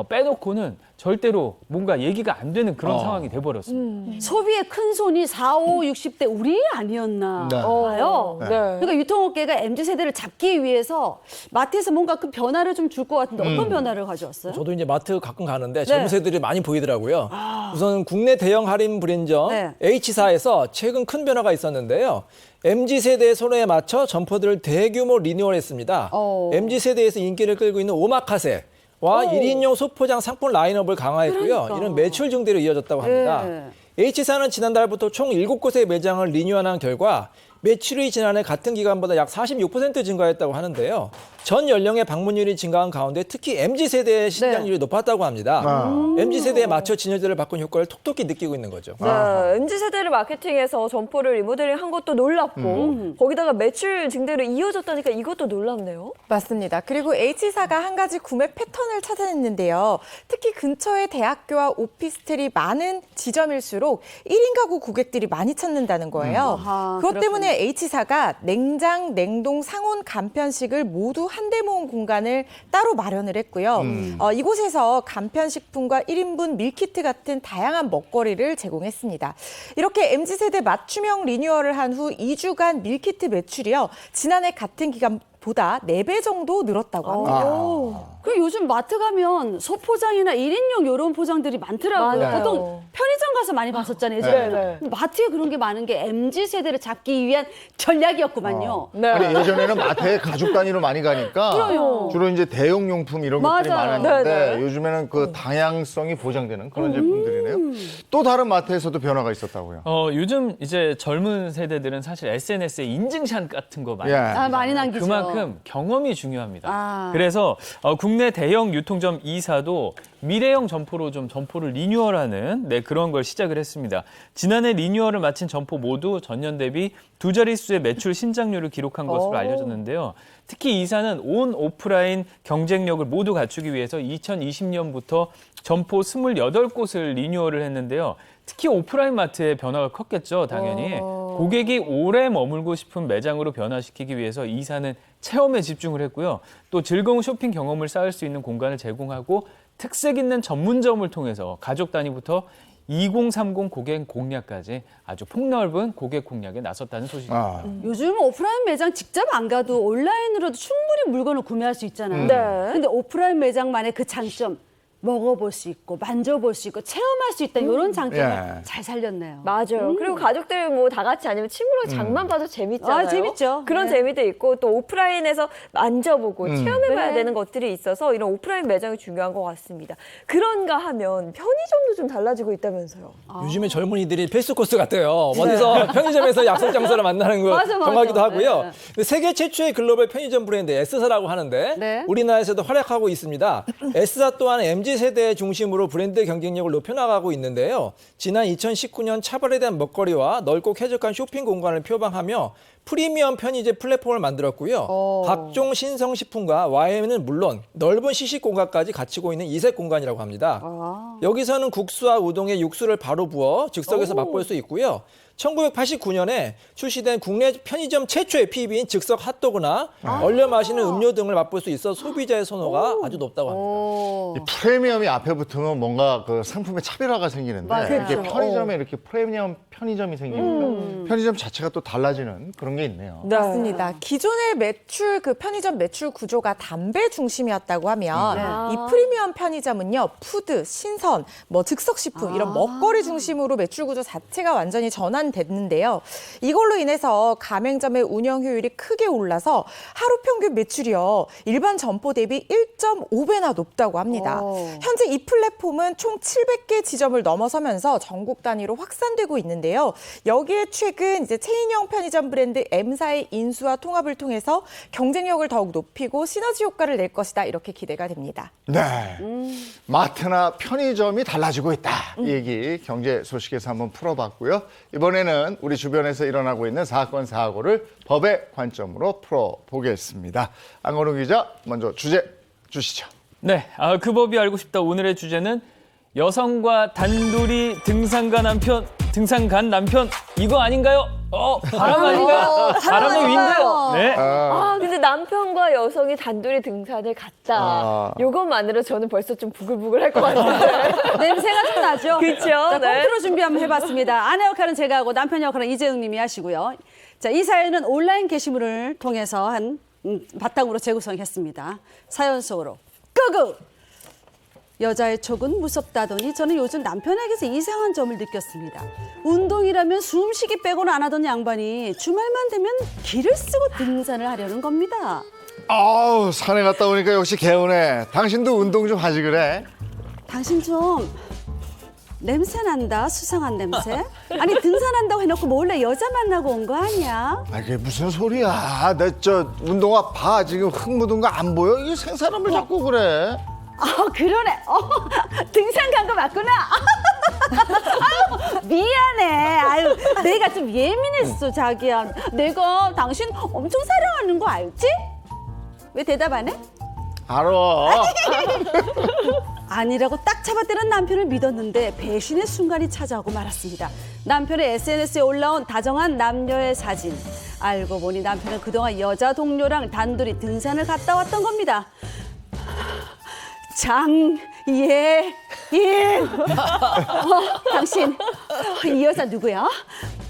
빼놓고는 절대로 뭔가 얘기가 안 되는 그런 상황이 돼버렸습니다. 소비의 큰 손이 40, 60대 우리 아니었나 네. 봐요. 네. 그러니까 유통업계가 MZ세대를 잡기 위해서 마트에서 뭔가 큰 변화를 좀 줄 것 같은데 어떤 변화를 가져왔어요? 저도 이제 마트 가끔 가는데 젊은 세대들이 많이 보이더라고요. 우선 국내 대형 할인 브랜드점 네. H사에서 최근 큰 변화가 있었는데요. MZ세대의 선호에 맞춰 점포들을 대규모 리뉴얼했습니다. MZ세대에서 인기를 끌고 있는 오마카세와 1인용 소포장 상품 라인업을 강화했고요. 이런 매출 증대로 이어졌다고 합니다. H사는 지난달부터 총 7곳의 매장을 리뉴얼한 결과 매출이 지난해 같은 기간보다 약 46% 증가했다고 하는데요. 전 연령의 방문율이 증가한 가운데 특히 MZ세대의 신장률이 높았다고 합니다. MZ세대에 맞춰 진열대를 바꾼 효과를 톡톡히 느끼고 있는 거죠. 네, MZ세대를 마케팅해서 점포를 리모델링 한 것도 놀랍고 거기다가 매출 증대로 이어졌다니까 이것도 놀랍네요. 맞습니다. 그리고 H사가 한 가지 구매 패턴을 찾아냈는데요. 특히 근처에 대학교와 오피스텔이 많은 지점일수록 1인 가구 고객들이 많이 찾는다는 거예요. 그것 때문에 H사가 냉장, 냉동, 상온, 간편식을 모두 한데 모은 공간을 따로 마련을 했고요. 이곳에서 간편식품과 1인분 밀키트 같은 다양한 먹거리를 제공했습니다. 이렇게 MZ세대 맞춤형 리뉴얼을 한 후 2주간 밀키트 매출이요. 지난해 같은 기간보다 4배 정도 늘었다고 합니다. 그리고 요즘 마트 가면 소포장이나 1인용 이런 포장들이 많더라고요. 맞아요. 보통 편의점 가서 많이 봤었잖아요. 예전에는. 네. 근데 마트에 그런 게 많은 게 MZ세대를 잡기 위한 전략이었구만요. 네. 아니, 예전에는 마트에 가족 단위로 많이 가니까 그래요. 주로 이제 대용 용품 이런 것들이 맞아요. 많았는데 네네. 요즘에는 그 다양성이 보장되는 그런 제품들이네요. 또 다른 마트에서도 변화가 있었다고요. 요즘 이제 젊은 세대들은 사실 SNS에 인증샷 같은 거 많이 예. 많이 남기죠. 그만큼 경험이 중요합니다. 아. 그래서 국내 대형 유통점 2사도 미래형 점포로 좀 점포를 리뉴얼하는 그런 걸 시작을 했습니다. 지난해 리뉴얼을 마친 점포 모두 전년 대비 2자릿수의 매출 신장률을 기록한 것으로 알려졌는데요. 특히 2사는 온 오프라인 경쟁력을 모두 갖추기 위해서 2020년부터 점포 28곳을 리뉴얼을 했는데요. 특히 오프라인 마트의 변화가 컸겠죠, 당연히. 고객이 오래 머물고 싶은 매장으로 변화시키기 위해서 2사는 체험에 집중을 했고요. 또 즐거운 쇼핑 경험을 쌓을 수 있는 공간을 제공하고 특색 있는 전문점을 통해서 가족 단위부터 2030 고객 공략까지 아주 폭넓은 고객 공략에 나섰다는 소식입니다. 요즘 오프라인 매장 직접 안 가도 온라인으로도 충분히 물건을 구매할 수 있잖아요. 네. 근데 오프라인 매장만의 그 장점, 먹어볼 수 있고 만져볼 수 있고 체험할 수 있다 이런 장점을 예. 잘 살렸네요. 맞아요. 그리고 가족들 뭐 다 같이 아니면 친구랑 장만 봐도 재밌잖아요. 아, 재밌죠. 그런 네. 재미도 있고 또 오프라인에서 만져보고 체험해봐야 네. 되는 것들이 있어서 이런 오프라인 매장이 중요한 것 같습니다. 그런가 하면 편의점도 좀 달라지고 있다면서요. 요즘에 젊은이들이 필수 코스 같아요. 어디서 편의점에서 약속 장소를 만나는 거 맞아, 맞아. 정하기도 하고요. 네. 근데 세계 최초의 글로벌 편의점 브랜드 S사라고 하는데 네. 우리나라에서도 활약하고 있습니다. S사 또한 MZ세대 중심으로 브랜드 경쟁력을 높여나가고 있는데요. 지난 2019년 차별에 대한 먹거리와 넓고 쾌적한 쇼핑 공간을 표방하며 프리미엄 편의점 플랫폼을 만들었고요. 각종 신성식품과 와인은 물론 넓은 시식 공간까지 갖추고 있는 이색 공간이라고 합니다. 여기서는 국수와 우동에 육수를 바로 부어 즉석에서 맛볼 수 있고요. 1989년에 출시된 국내 편의점 최초의 PB인 즉석 핫도그나 얼려 마시는 음료 등을 맛볼 수 있어 소비자의 선호가 아주 높다고 합니다. 이 프리미엄이 앞에 붙으면 뭔가 그 상품의 차별화가 생기는데 맞아요. 이렇게 편의점에 이렇게 프리미엄 편의점이 생기니까 편의점 자체가 또 달라지는 그런 게 있네요. 맞습니다. 기존의 매출 그 편의점 매출 구조가 담배 중심이었다고 하면 이 프리미엄 편의점은요 푸드, 신선, 뭐 즉석식품 이런 먹거리 중심으로 매출 구조 자체가 완전히 전환됐는데요. 이걸로 인해서 가맹점의 운영 효율이 크게 올라서 하루 평균 매출이요 일반 점포 대비 1.5배나 높다고 합니다. 현재 이 플랫폼은 총 700개 지점을 넘어서면서 전국 단위로 확산되고 있는데요. 여기에 최근 이제 체인형 편의점 브랜드 M사의 인수와 통합을 통해서 경쟁력을 더욱 높이고 시너지 효과를 낼 것이다 이렇게 기대가 됩니다. 네. 마트나 편의점이 달라지고 있다. 이 얘기 경제 소식에서 한번 풀어봤고요. 이번에는 우리 주변에서 일어나고 있는 사건, 사고를 법의 관점으로 풀어보겠습니다. 안건우 기자, 먼저 주제 주시죠. 네, 그 법이 알고 싶다. 오늘의 주제는 여성과 단둘이 등산 간 남편 이거 아닌가요? 바람 아닌가? 바람의 윈드? 네. 아, 근데 남편과 여성이 단둘이 등산을 갔다. 요것만으로 저는 벌써 좀 부글부글 할 것 같은데. 냄새가 좀 나죠? 그쵸? 자, 네. 꽁트로 준비 한번 해봤습니다. 아내 역할은 제가 하고 남편 역할은 이재용 님이 하시고요. 자, 이 사연은 온라인 게시물을 통해서 바탕으로 재구성했습니다. 사연 속으로 끄고! 여자의 촉은 무섭다더니 저는 요즘 남편에게서 이상한 점을 느꼈습니다. 운동이라면 숨쉬기 빼고는 안 하던 양반이 주말만 되면 길을 쓰고 등산을 하려는 겁니다. 아우, 산에 갔다 오니까 역시 개운해. 당신도 운동 좀 하지 그래? 당신 좀 냄새 난다, 수상한 냄새. 아니 등산한다고 해놓고 몰래 여자 만나고 온 거 아니야? 아, 그게 무슨 소리야. 내 운동화 봐. 지금 흙 묻은 거 안 보여? 이게 생사람을 자꾸 그래. 그러네. 등산 간 거 맞구나. 아유, 미안해. 아유, 내가 좀 예민했어, 자기야. 내가 당신 엄청 사랑하는 거 알지? 왜 대답 안 해? 알아. 아니라고 딱 잡아떼는 남편을 믿었는데 배신의 순간이 찾아오고 말았습니다. 남편의 SNS에 올라온 다정한 남녀의 사진. 알고 보니 남편은 그동안 여자 동료랑 단둘이 등산을 갔다 왔던 겁니다. 당신 이 여자 누구야?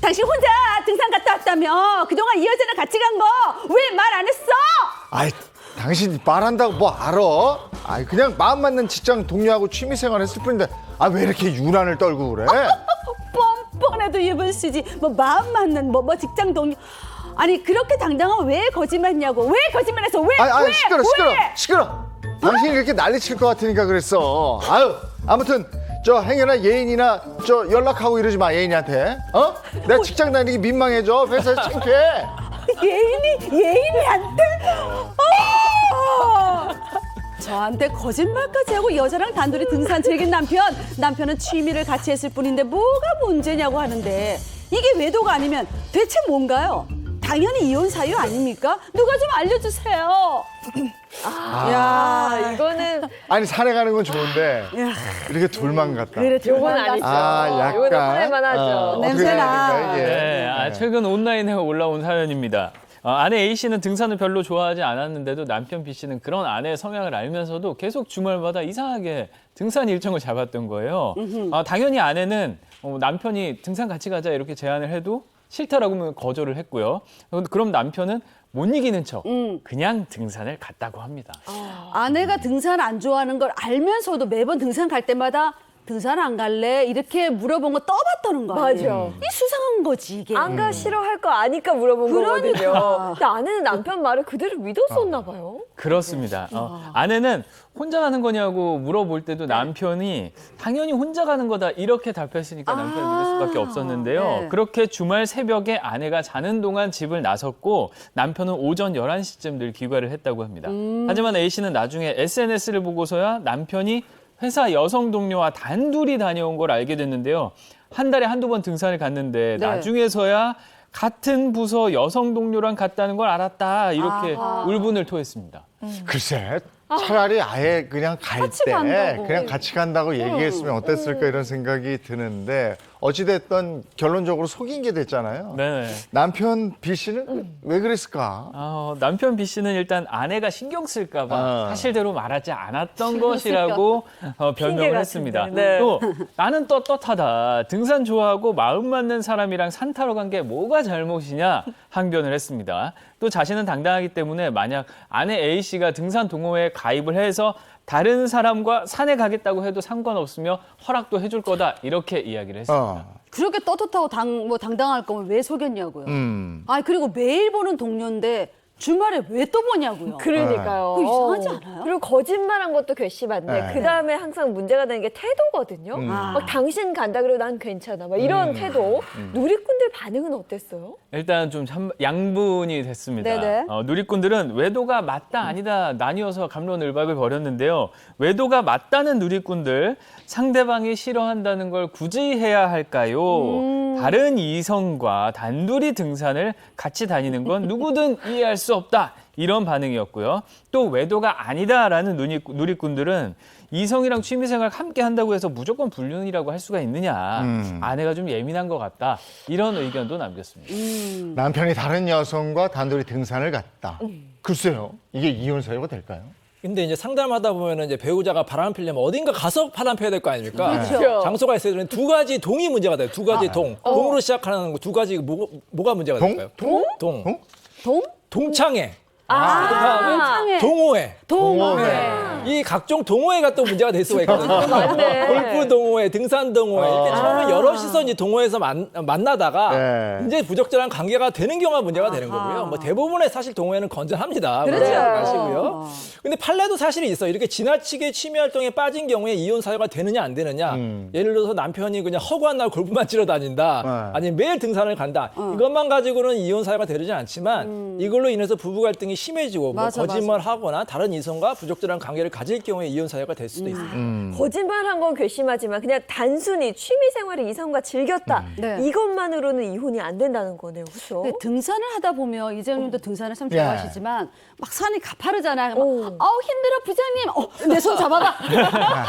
당신 혼자 등산 갔다 왔다며? 그동안 이 여자랑 같이 간 거 왜 말 안 했어? 아이, 당신 말한다고 뭐 알아? 아이, 그냥 마음 맞는 직장 동료하고 취미생활 했을 뿐인데 왜 이렇게 유난을 떨고 그래? 뻔뻔해도 입을 쓰지. 뭐 마음 맞는 뭐 직장 동료. 아니 그렇게 당당하면 왜 거짓말했냐고. 왜 거짓말했어? 왜? 왜? 시끄러. 당신이 이렇게 난리칠 것 같으니까 그랬어. 아무튼 행여나 예인이나 연락하고 이러지 마, 예인이한테. 내가 직장 다니기 민망해져. 회사에서 창피해. 예인이한테? 저한테 거짓말까지 하고 여자랑 단둘이 등산 즐긴 남편은 취미를 같이 했을 뿐인데 뭐가 문제냐고 하는데 이게 외도가 아니면 대체 뭔가요? 당연히 이혼 사유 아닙니까? 누가 좀 알려주세요. 야, 이거는 아니, 산에 가는 건 좋은데 이렇게 둘만 갔다. 요건 아니죠. 약간. 요거는 화낼만 하죠. 냄새나. 네, 최근 온라인에 올라온 사연입니다. 아내 A씨는 등산을 별로 좋아하지 않았는데도 남편 B씨는 그런 아내의 성향을 알면서도 계속 주말마다 이상하게 등산 일정을 잡았던 거예요. 당연히 아내는 남편이 등산 같이 가자 이렇게 제안을 해도 싫다라고 하면 거절을 했고요. 그럼 남편은 못 이기는 척 그냥 등산을 갔다고 합니다. 아내가 등산 안 좋아하는 걸 알면서도 매번 등산 갈 때마다 등산 안 갈래? 이렇게 물어본 거 떠봤다는 거 아니에요? 맞아. 이 수상한 거지 이게. 안 가 싫어할 거 아니까 물어본 그러니까. 거거든요. 근데 아내는 남편 말을 그대로 믿었었나 봐요. 그렇습니다. 아내는 혼자 가는 거냐고 물어볼 때도 남편이 당연히 혼자 가는 거다 이렇게 답했으니까 남편을 믿을 수밖에 없었는데요. 네. 그렇게 주말 새벽에 아내가 자는 동안 집을 나섰고 남편은 오전 11시쯤 늘 귀가를 했다고 합니다. 하지만 A씨는 나중에 SNS를 보고서야 남편이 회사 여성 동료와 단둘이 다녀온 걸 알게 됐는데요. 한 달에 한두 번 등산을 갔는데 네. 나중에서야 같은 부서 여성 동료랑 갔다는 걸 알았다. 이렇게 울분을 토했습니다. 글쎄, 차라리 아예 그냥 갈 때 그냥 같이 간다고 얘기했으면 어땠을까 이런 생각이 드는데 어찌됐든 결론적으로 속인 게 됐잖아요. 네. 남편 B 씨는 왜 그랬을까? 남편 B 씨는 일단 아내가 신경 쓸까 봐 사실대로 말하지 않았던 것이라고 변명을 했습니다. 네. 또 나는 떳떳하다. 등산 좋아하고 마음 맞는 사람이랑 산 타러 간 게 뭐가 잘못이냐 항변을 했습니다. 또 자신은 당당하기 때문에 만약 아내 A 씨가 등산 동호회에 가입을 해서 다른 사람과 산에 가겠다고 해도 상관없으며 허락도 해줄 거다 이렇게 이야기를 했습니다. 그렇게 떳떳하고 당당할 거면 왜 속였냐고요. 그리고 매일 보는 동료인데 주말에 왜 또 보냐고요. 그러니까요. 그거 이상하지 않아요? 그리고 거짓말한 것도 괘씸한데 네. 그다음에 항상 문제가 되는 게 태도거든요. 막 당신 간다 그러고 난 괜찮아. 막 이런 태도. 누리꾼들 반응은 어땠어요? 일단 좀 양분이 됐습니다. 네네. 누리꾼들은 외도가 맞다 아니다 나뉘어서 갑론을박을 벌였는데요. 외도가 맞다는 누리꾼들 상대방이 싫어한다는 걸 굳이 해야 할까요? 다른 이성과 단둘이 등산을 같이 다니는 건 누구든 이해할 수 없다. 이런 반응이었고요. 또 외도가 아니다라는 누리꾼들은 이성이랑 취미생활 함께 한다고 해서 무조건 불륜이라고 할 수가 있느냐. 아내가 좀 예민한 것 같다. 이런 의견도 남겼습니다. 남편이 다른 여성과 단둘이 등산을 갔다. 글쎄요, 이게 이혼 사유가 될까요? 근데 이제 상담하다 보면은 이제 배우자가 바람 피려면 어딘가 가서 바람 펴야 될 거 아닙니까? 그렇죠. 장소가 있어야 되는 두 가지 동이 문제가 돼요. 두 가지 동. 동으로 시작하는 두 가지 뭐가 문제가 동? 될까요? 동? 동? 동창회. 동창회. 동호회. 동호회. 이 각종 동호회가 또 문제가 될 수가 있거든요. 맞네. 골프 동호회, 등산 동호회. 이렇게 처음에 여럿이서 이제 동호회에서 만나다가 네. 이제 부적절한 관계가 되는 경우가 문제가 되는 거고요. 뭐 대부분의 사실 동호회는 건전합니다. 그렇죠. 아시고요. 근데 판례도 사실이 있어. 이렇게 지나치게 취미 활동에 빠진 경우에 이혼 사유가 되느냐 안 되느냐. 예를 들어서 남편이 그냥 허구한 날 골프만 치러 다닌다. 네. 아니면 매일 등산을 간다. 이것만 가지고는 이혼 사유가 되지 않지만 이걸로 인해서 부부 갈등이 심해지고 뭐 맞아, 거짓말하거나 다른 이성과 부적절한 관계를 가질 경우에 이혼 사유가 될 수도 있습니다. 거짓말한 건 괘씸하지만 그냥 단순히 취미 생활을 이성과 즐겼다. 네. 이것만으로는 이혼이 안 된다는 거네요. 그렇죠? 근데 등산을 하다 보면 이재용님도 등산을 참 예. 좋아하시지만 막 산이 가파르잖아요. 막, 오. 힘들어 부장님. 내 손 잡아봐.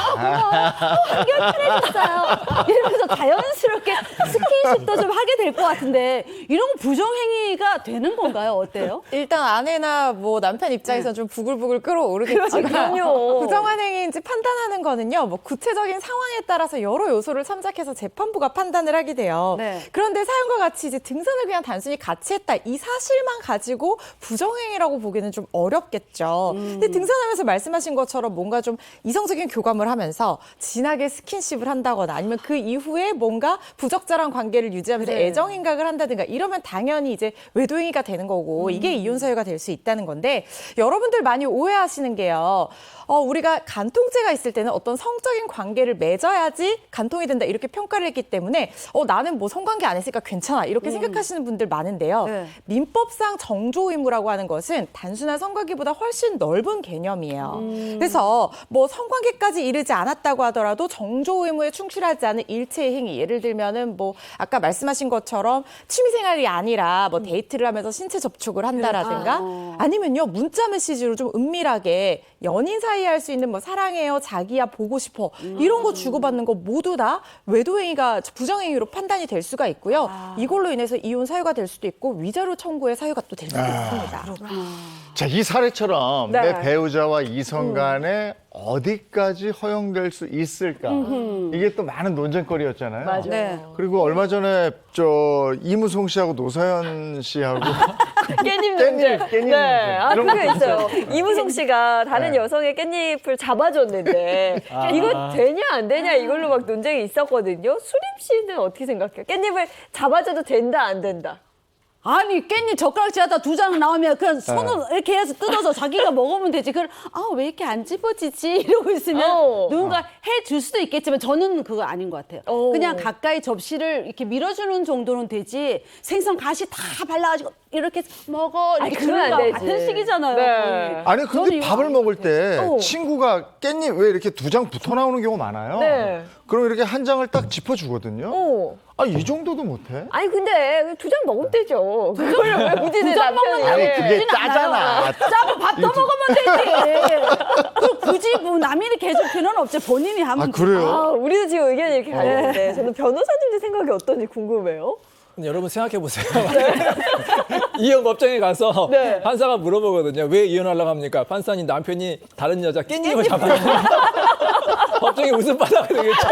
한결 편해졌어요. 이러면서 자연스럽게 스킨십도 좀 하게 될 것 같은데 이런 거 부정행위가 되는 건가요? 어때요? 일단 아내나 뭐 남편 입장에서 좀 부글부글 끓어오르겠지만 그럼요. 부정한 행위인지 판단하는 거는요. 뭐 구체적인 상황에 따라서 여러 요소를 참작해서 재판부가 판단을 하게 돼요. 네. 그런데 사연과 같이 이제 등산을 그냥 단순히 같이 했다 이 사실만 가지고 부정행위라고 보기는 좀 어렵겠죠. 근데 등산하면서 말씀하신 것처럼 뭔가 좀 이성적인 교감을 하면서 진하게 스킨십을 한다거나 아니면 그 이후에 뭔가 부적절한 관계를 유지하면서 네. 애정 행각을 한다든가 이러면 당연히 이제 외도행위가 되는 거고 이게 이혼 사유가 될 수 있다는 건데 여러분들 많이 오해하시는 게요. 우리가 간통죄가 있을 때는 어떤 성적인 관계를 맺어야지 간통이 된다 이렇게 평가를 했기 때문에 나는 뭐 성관계 안 했으니까 괜찮아 이렇게 생각하시는 분들 많은데요. 네. 민법상 정조 의무라고 하는 것은 단순한 성관계보다 훨씬 넓은 개념이에요. 그래서 뭐 성관계까지 이르지 않았다고 하더라도 정조 의무에 충실하지 않은 일체의 행위 예를 들면은 뭐 아까 말씀하신 것처럼 취미생활이 아니라 뭐 데이트를 하면서 신체 접촉을 한다라든가 아니면요 문자 메시지로 좀 은밀하게 연인 사이에 할 수 있는 뭐 사랑해요, 자기야, 보고 싶어 이런 거 주고받는 거 모두 다 외도행위가 부정행위로 판단이 될 수가 있고요. 이걸로 인해서 이혼 사유가 될 수도 있고 위자료 청구의 사유가 또 될 수도 있습니다. 자, 이 사례처럼 네. 내 배우자와 이성 간에 어디까지 허용될 수 있을까? 이게 또 많은 논쟁거리였잖아요. 맞아요. 네. 그리고 얼마 전에 이무송 씨하고 노사연 씨하고 깻잎 깻잎 문제. 문제. 네. 이런 그게 거 있어요. 이무송 씨가 다른 네. 여성의 깻잎을 잡아줬는데 이거 되냐 안 되냐 이걸로 막 논쟁이 있었거든요. 수림 씨는 어떻게 생각해요? 깻잎을 잡아줘도 된다 안 된다? 아니 깻잎 젓가락질하다 두 장 나오면 그냥 손으로 이렇게 해서 뜯어서 자기가 먹으면 되지. 그걸 왜 이렇게 안 집어지지 이러고 있으면 누군가 해줄 수도 있겠지만 저는 그거 아닌 것 같아요. 그냥 가까이 접시를 이렇게 밀어주는 정도는 되지 생선 가시 다 발라가지고 이렇게 먹어 이렇게 그러면 그런 안 거 되지. 같은 식이잖아요. 네. 거의. 아니 저는 근데 이거 밥을 안 먹을 때 어. 친구가 깻잎 왜 이렇게 두 장 붙어 나오는 경우 많아요. 네. 그럼 이렇게 한 장을 딱 짚어주거든요. 이 정도도 못해? 아니 근데 두 장 먹으면 되죠. 그걸 왜 굳이 내 남편이? 아니 그게 짜잖아. 짜고 밥 더 먹으면 되지. 그 굳이 뭐 남이 이렇게 해줄 필요는 없지. 본인이 하면 그래요? 우리도 지금 의견이 이렇게 갈리는데 저는 변호사님들 생각이 어떤지 궁금해요. 근데 여러분 생각해 보세요. 이혼 법정에 가서 네. 판사가 물어보거든요. 왜 이혼하려고 합니까? 판사님 남편이 다른 여자 깻잎을 잡아요. 법정에 웃음 바닥이 되겠죠.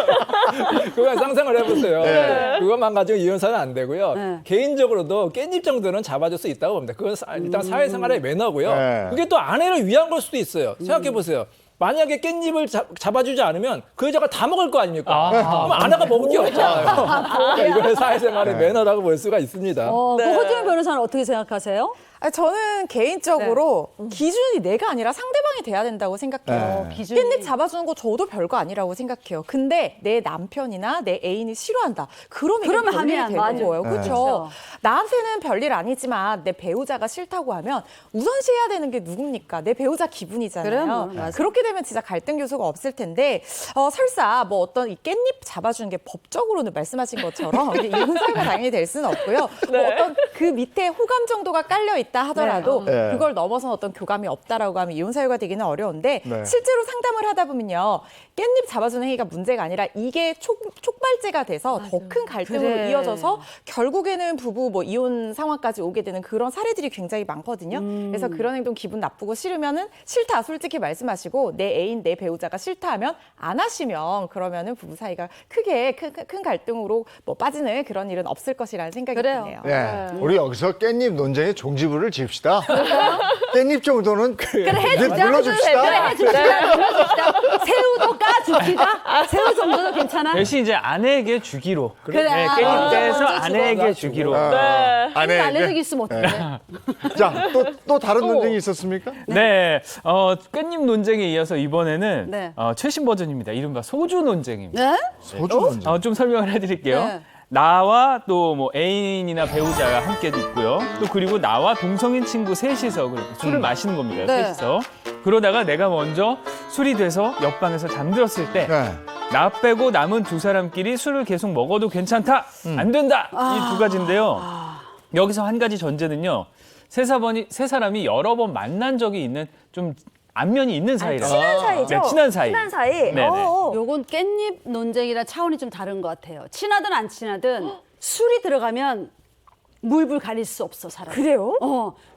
그거 상상을 해보세요. 네. 그것만 가지고 이혼 사는 안 되고요. 네. 개인적으로도 깻잎 정도는 잡아줄 수 있다고 봅니다. 그건 일단 사회생활의 매너고요. 네. 그게 또 아내를 위한 걸 수도 있어요. 생각해 보세요. 만약에 깻잎을 잡아주지 않으면 그 여자가 다 먹을 거 아닙니까? 그럼 아내가 먹을 게 없잖아요. 이거는 사회생활의 매너라고 볼 수가 있습니다. 그 허지은 변호사는 어떻게 생각하세요? 저는 개인적으로 기준이 내가 아니라 상대방이 돼야 된다고 생각해요. 기준이. 깻잎 잡아주는 거 저도 별거 아니라고 생각해요. 근데 내 남편이나 내 애인이 싫어한다. 그러면 별일이 하면 되는 맞아요. 거예요. 네. 그렇죠? 나한테는 별일 아니지만 내 배우자가 싫다고 하면 우선시해야 되는 게 누굽니까? 내 배우자 기분이잖아요. 그래요, 맞아요. 그렇게 되면 진짜 갈등 요소가 없을 텐데 설사 뭐 어떤 이 깻잎 잡아주는 게 법적으로는 말씀하신 것처럼 이혼 사유가 당연히 될 수는 없고요. 뭐 어떤 그 밑에 호감 정도가 깔려 있다 하더라도 네. 그걸 넘어선 어떤 교감이 없다라고 하면 이혼 사유가 되기는 어려운데 네. 실제로 상담을 하다 보면요. 깻잎 잡아주는 행위가 문제가 아니라 이게 촉발제가 돼서 더 큰 갈등으로 그래. 이어져서 결국에는 부부 뭐 이혼 상황까지 오게 되는 그런 사례들이 굉장히 많거든요. 그래서 그런 행동 기분 나쁘고 싫으면은 싫다 솔직히 말씀하시고 내 애인 내 배우자가 싫다 하면 안 하시면 그러면은 부부 사이가 크게 큰 갈등으로 뭐 빠지는 그런 일은 없을 것이라는 생각이 그래요. 드네요. 네. 우리 여기서 깻잎 논쟁의 종지부를 지읍시다. 깻잎 정도는 눌러줍시다. 그래, 해줍시다. 새우도 까줍시다. 새우 정도도 괜찮아. 대신 이제 아내에게 주기로. 그래. 네, 아, 깻잎 떼서 먼저 아내에게 주고. 주기로. 알레르기 있으면 어떡해. 자, 또 다른 논쟁이 있었습니까? 네, 깻잎 논쟁에 이어서 이번에는 네. 최신 버전입니다. 이른바 소주 논쟁입니다. 네? 소주 논쟁. 좀 설명을 해드릴게요. 네. 나와 또 뭐 애인이나 배우자가 함께도 있고요. 또 그리고 나와 동성인 친구 셋이서 그렇게 술을 마시는 겁니다. 네. 셋이서. 그러다가 내가 먼저 술이 돼서 옆방에서 잠들었을 때 나 네. 빼고 남은 두 사람끼리 술을 계속 먹어도 괜찮다. 안 된다. 이 두 가지인데요. 여기서 한 가지 전제는요. 세 사람이 여러 번 만난 적이 있는 좀 안면이 있는 사이라. 친한 사이죠? 네, 친한 사이. 친한 사이. 네네. 요건 깻잎 논쟁이라 차원이 좀 다른 것 같아요. 친하든 안 친하든 술이 들어가면 물불 가릴 수 없어, 사람. 그래요?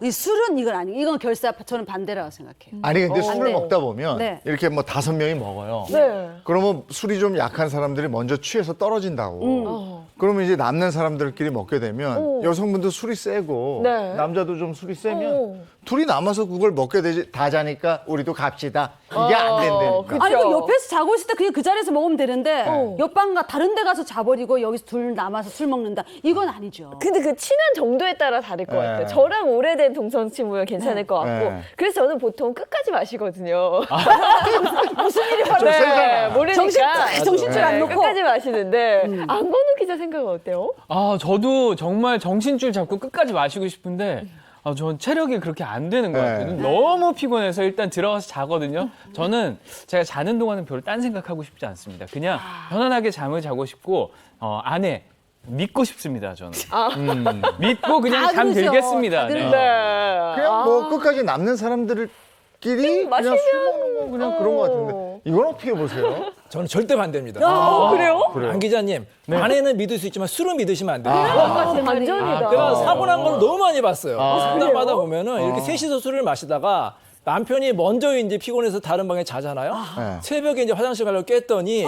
이 술은 이건 아니고 이건 결사 저는 반대라고 생각해요. 아니 근데 술을 네. 먹다 보면 네. 이렇게 뭐 5명이 먹어요. 네. 그러면 술이 좀 약한 사람들이 먼저 취해서 떨어진다고. 그러면 이제 남는 사람들끼리 먹게 되면 여성분도 술이 세고 네. 남자도 좀 술이 세면 둘이 남아서 그걸 먹게 되지. 다 자니까 우리도 갑시다. 이게 안 된다니까. 그쵸. 아니, 그 옆에서 자고 있을 때 그냥 그 자리에서 먹으면 되는데 옆방과 다른 데 가서 자버리고 여기서 둘 남아서 술 먹는다. 이건 아니죠. 근데 그 친한 정도에 따라 다를 것 네. 같아요. 저랑 오래된 동성 친구면 괜찮을 것 같고. 네. 그래서 저는 보통 끝까지 마시거든요. 무슨 일이 바로 좀 세잖아. 모르니까. 정신줄 안 네, 놓고. 끝까지 마시는데 안건우 기자 생각은 어때요? 저도 정말 정신줄 잡고 끝까지 마시고 싶은데 전 체력이 그렇게 안 되는 것 같아요. 네. 너무 피곤해서 일단 들어가서 자거든요. 저는 제가 자는 동안은 별로 딴 생각하고 싶지 않습니다. 그냥 편안하게 잠을 자고 싶고 아내 믿고 싶습니다. 저는 믿고 그냥 다 잠 그러죠. 들겠습니다. 다들 네. 그냥 뭐 끝까지 남는 사람들끼리 그냥 마시면- 술 먹는 거 그냥 그런 것 같은데 이건 어떻게 보세요? 저는 절대 반대입니다. 그래요? 안 기자님, 아내는 믿을 수 있지만 술은 믿으시면 안 돼요. 완전이다. 내가 사고 난 걸 너무 많이 봤어요. 상담하다 보면은 이렇게 셋이서 술을 마시다가 남편이 먼저 이제 피곤해서 다른 방에 자잖아요. 네. 새벽에 이제 화장실 가려고 깼더니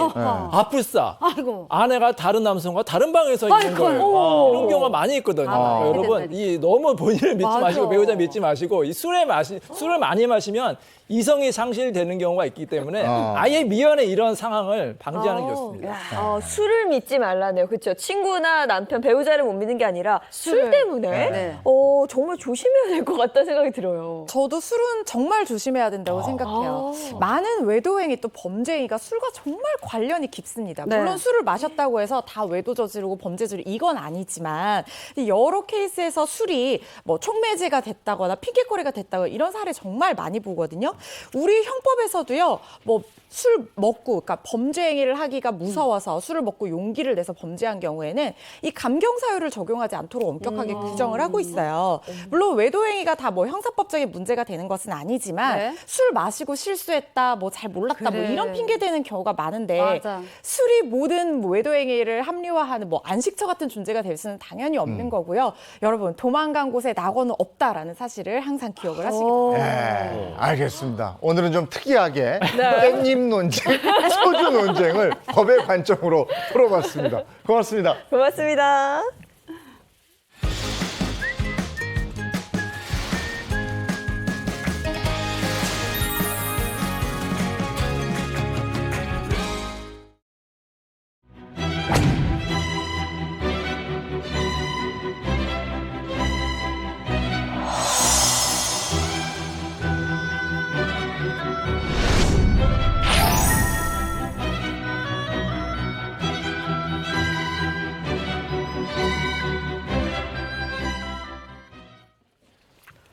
아플싸. 아이고. 아내가 다른 남성과 다른 방에서 있는 아이고. 거예요. 이런 경우가 많이 있거든요. 여러분, 맞아. 이 너무 본인을 믿지 맞아. 마시고 배우자 믿지 마시고 이 술을 많이 마시면 이성이 상실되는 경우가 있기 때문에 아예 미연에 이런 상황을 방지하는 게 좋습니다. 술을 믿지 말라네요. 그렇죠. 친구나 남편, 배우자를 못 믿는 게 아니라 술 때문에 네. 정말 조심해야 될 것 같다는 생각이 들어요. 저도 술은 정말 조심해야 된다고 생각해요. 많은 외도행위 또 범죄행위가 술과 정말 관련이 깊습니다. 네. 물론 술을 마셨다고 해서 다 외도 저지르고 범죄 저지르고 이건 아니지만 여러 케이스에서 술이 뭐 촉매제가 됐다거나 핑계거리가 됐다거나 이런 사례 정말 많이 보거든요. 우리 형법에서도요. 뭐 술 먹고 그러니까 범죄 행위를 하기가 무서워서 술을 먹고 용기를 내서 범죄한 경우에는 이 감경 사유를 적용하지 않도록 엄격하게 규정을 하고 있어요. 물론 외도 행위가 다 뭐 형사법적인 문제가 되는 것은 아니지만 네. 술 마시고 실수했다, 뭐 잘 몰랐다, 그래. 뭐 이런 핑계 대는 경우가 많은데 맞아. 술이 모든 뭐 외도 행위를 합리화하는 뭐 안식처 같은 존재가 될 수는 당연히 없는 거고요. 여러분 도망간 곳에 낙원은 없다라는 사실을 항상 기억을 하시기 바랍니다. 네, 알겠습니다. 오늘은 좀 특이하게 깻잎 논쟁, 소주 논쟁을 법의 관점으로 풀어봤습니다. 고맙습니다. 고맙습니다.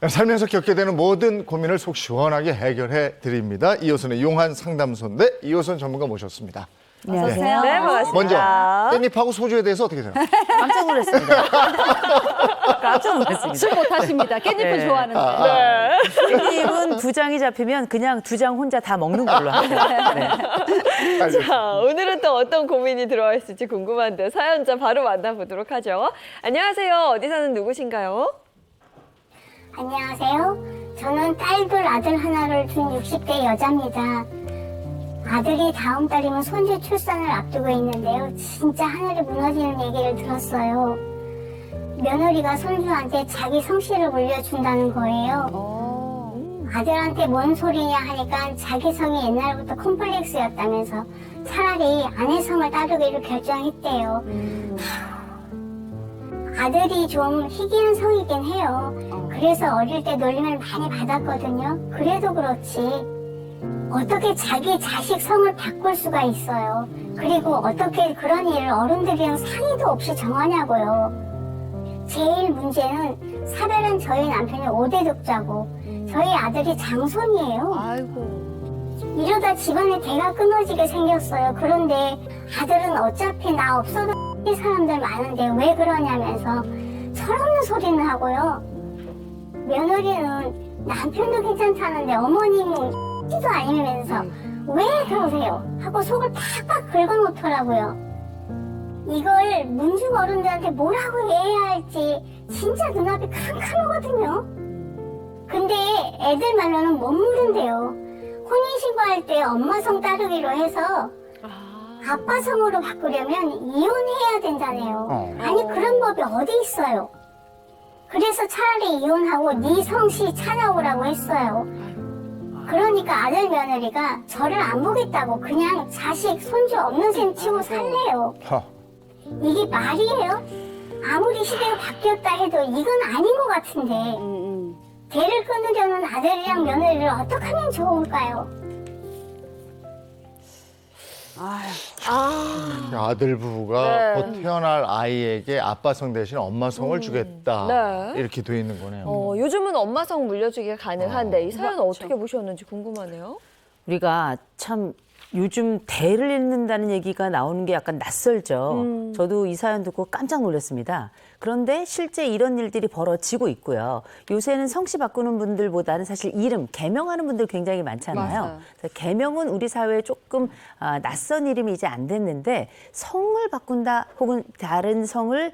살면서 겪게 되는 모든 고민을 속 시원하게 해결해 드립니다. 이호선의 용한 상담소인데 이호선 전문가 모셨습니다. 안녕하세요. 네, 반갑습니다. 먼저 깻잎하고 소주에 대해서 어떻게 생각하세요? 깜짝 놀랐습니다. 깜짝 놀랐습니다. 술 못하십니다. 깻잎은 네. 좋아하는데. 깻잎은 2장이 잡히면 그냥 2장 혼자 다 먹는 걸로 합니다. 네. 자, 오늘은 또 어떤 고민이 들어와 있을지 궁금한데 사연자 바로 만나보도록 하죠. 안녕하세요. 어디 사는 누구신가요? 안녕하세요. 저는 딸둘 아들 하나를 둔 60대 여자입니다. 아들이 다음 달이면 손주 출산을 앞두고 있는데요. 진짜 하늘이 무너지는 얘기를 들었어요. 며느리가 손주한테 자기 성씨를 물려준다는 거예요. 아들한테 뭔 소리냐 하니까 자기 성이 옛날부터 콤플렉스였다면서 차라리 아내 성을 따르기로 결정했대요. 아들이 좀 희귀한 성이긴 해요. 그래서 어릴 때 놀림을 많이 받았거든요. 그래도 그렇지 어떻게 자기 자식 성을 바꿀 수가 있어요. 그리고 어떻게 그런 일을 어른들이랑 상의도 없이 정하냐고요. 제일 문제는 사별한 저희 남편이 5대 독자고 저희 아들이 장손이에요. 아이고. 이러다 집안에 대가 끊어지게 생겼어요. 그런데 아들은 어차피 나 없어도 이 사람들 많은데 왜 그러냐면서 철없는 소리는 하고요. 며느리는 남편도 괜찮다는데 어머님은 도 아니면서 왜 그러세요? 하고 속을 팍팍 긁어놓더라고요. 이걸 문중 어른들한테 뭐라고 해야 할지 진짜 눈앞이 캄캄하거든요. 근데 애들 말로는 못 모른대요. 혼인신고할 때 엄마 성 따르기로 해서 아빠 성으로 바꾸려면 이혼해야 된다네요. 아니 그런 법이 어디 있어요. 그래서 차라리 이혼하고 네 성씨 찾아오라고 했어요. 그러니까 아들 며느리가 저를 안 보겠다고 그냥 자식 손주 없는 셈 치고 살래요. 이게 말이에요? 아무리 시대가 바뀌었다 해도 이건 아닌 것 같은데 대를 끊으려는 아들이랑 며느리를 어떻게 하면 좋을까요? 아들 부부가 네. 곧 태어날 아이에게 아빠 성 대신 엄마 성을 주겠다. 네. 이렇게 돼 있는 거네요. 요즘은 엄마성 물려주기가 가능한데 이 사연은 어떻게 보셨는지 궁금하네요. 우리가 참 요즘 대를 잇는다는 얘기가 나오는 게 약간 낯설죠. 저도 이 사연 듣고 깜짝 놀랐습니다. 그런데 실제 이런 일들이 벌어지고 있고요. 요새는 성씨 바꾸는 분들보다는 사실 이름, 개명하는 분들 굉장히 많잖아요. 맞아요. 그래서 개명은 우리 사회에 조금 낯선 이름이 이제 안 됐는데 성을 바꾼다 혹은 다른 성을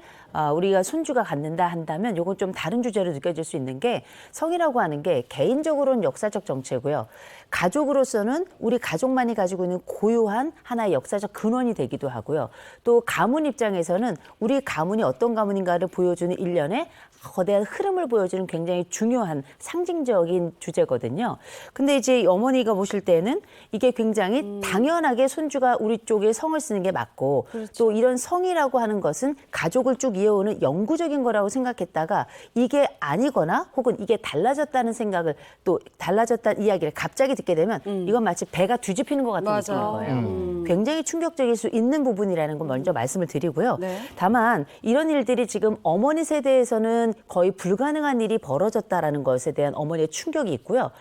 우리가 손주가 갖는다 한다면 이건 좀 다른 주제로 느껴질 수 있는 게 성이라고 하는 게 개인적으로는 역사적 정체고요. 가족으로서는 우리 가족만이 가지고 있는 고유한 하나의 역사적 근원이 되기도 하고요. 또 가문 입장에서는 우리 가문이 어떤 가문인가를 보여주는 일련의 거대한 흐름을 보여주는 굉장히 중요한 상징적인 주제거든요. 근데 이제 어머니가 보실 때는 이게 굉장히 당연하게 손주가 우리 쪽에 성을 쓰는 게 맞고 또 이런 성이라고 하는 것은 가족을 쭉 이어오는 영구적인 거라고 생각했다가 이게 아니거나 혹은 이게 달라졌다는 생각을 또 달라졌다는 이야기를 갑자기 듣게 되면 이건 마치 배가 뒤집히는 것 같은 느낌인 거예요. 굉장히 충격적일 수 있는 부분이라는 건 먼저 말씀을 드리고요. 네. 다만 이런 일들이 지금 어머니 세대에서는 거의 불가능한 일이 벌어졌다라는 것에 대한 어머니의 충격이 있고요.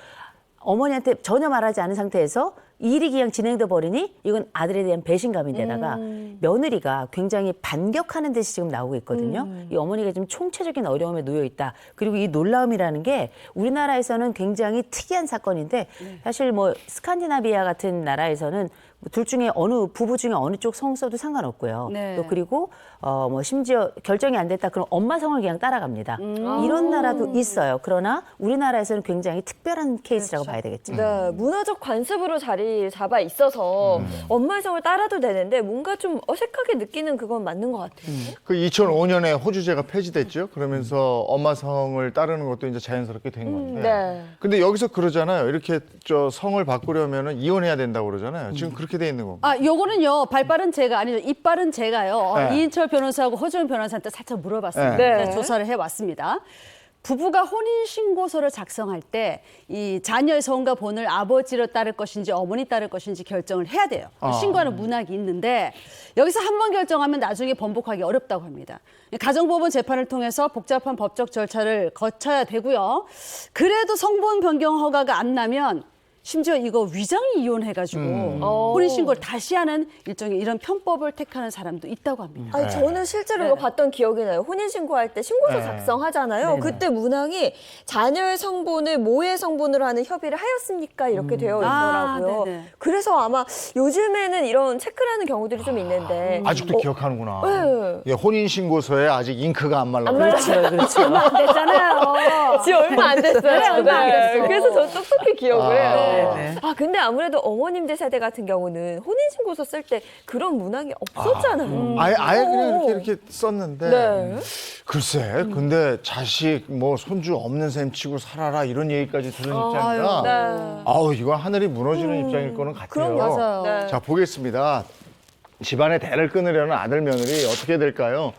어머니한테 전혀 말하지 않은 상태에서 이 일이 그냥 진행돼 버리니 이건 아들에 대한 배신감인데다가 며느리가 굉장히 반격하는 듯이 지금 나오고 있거든요. 이 어머니가 지금 총체적인 어려움에 놓여 있다. 그리고 이 놀라움이라는 게 우리나라에서는 굉장히 특이한 사건인데 사실 뭐 스칸디나비아 같은 나라에서는 둘 중에 어느 부부 중에 어느 쪽 성 써도 상관없고요. 네. 또 그리고 뭐 심지어 결정이 안 됐다 그럼 엄마 성을 그냥 따라갑니다. 이런 나라도 있어요. 그러나 우리나라에서는 굉장히 특별한 케이스라고 봐야 되겠죠. 네, 문화적 관습으로 자리 잡아 있어서 엄마 성을 따라도 되는데 뭔가 좀 어색하게 느끼는 그건 맞는 것 같아요. 그 2005년에 호주제가 폐지됐죠. 그러면서 엄마 성을 따르는 것도 이제 자연스럽게 된 건데. 네. 근데 여기서 그러잖아요. 이렇게 저 성을 바꾸려면은 이혼해야 된다고 그러잖아요. 지금 그렇게 돼 있는 겁니다. 요거는요, 발빠른 제가 아니죠. 이빨은 제가요. 네. 이인철 변호사하고 허준 변호사한테 살짝 물어봤습니다. 네. 네, 조사를 해왔습니다. 부부가 혼인신고서를 작성할 때 이 자녀의 성과 본을 아버지로 따를 것인지 어머니 따를 것인지 결정을 해야 돼요. 신고하는 문학이 있는데 여기서 한 번 결정하면 나중에 번복하기 어렵다고 합니다. 가정법원 재판을 통해서 복잡한 법적 절차를 거쳐야 되고요. 그래도 성본 변경 허가가 안 나면 심지어 이거 위장이 이혼해가지고 혼인신고를 다시 하는 일종의 이런 편법을 택하는 사람도 있다고 합니다. 아니, 저는 실제로 이거 봤던 기억이 나요. 혼인신고할 때 신고서 작성하잖아요. 그때 문항이 자녀의 성본을 모의 성본으로 하는 협의를 하였습니까? 이렇게 되어 있더라고요. 네네. 그래서 아마 요즘에는 이런 체크를 하는 경우들이 좀 있는데. 아직도 기억하는구나. 네. 예, 혼인신고서에 아직 잉크가 안 말라. 그렇죠. 안 됐잖아요. 지금 얼마 안 됐어요. 얼마 안 됐어. 그래서 저 똑똑히 기억을 해요. 네. 아, 근데 아무래도 어머님들 세대 같은 경우는 혼인신고서 쓸 때 그런 문항이 없었잖아요. 아예 그냥 이렇게 썼는데 네. 글쎄 근데 자식 뭐 손주 없는 셈 치고 살아라 이런 얘기까지 들은 입장이라 네. 아우 이건 하늘이 무너지는 입장일 거는 같아요. 그럼 맞아요. 네. 자 보겠습니다. 집안의 대를 끊으려는 아들 며느리 어떻게 될까요?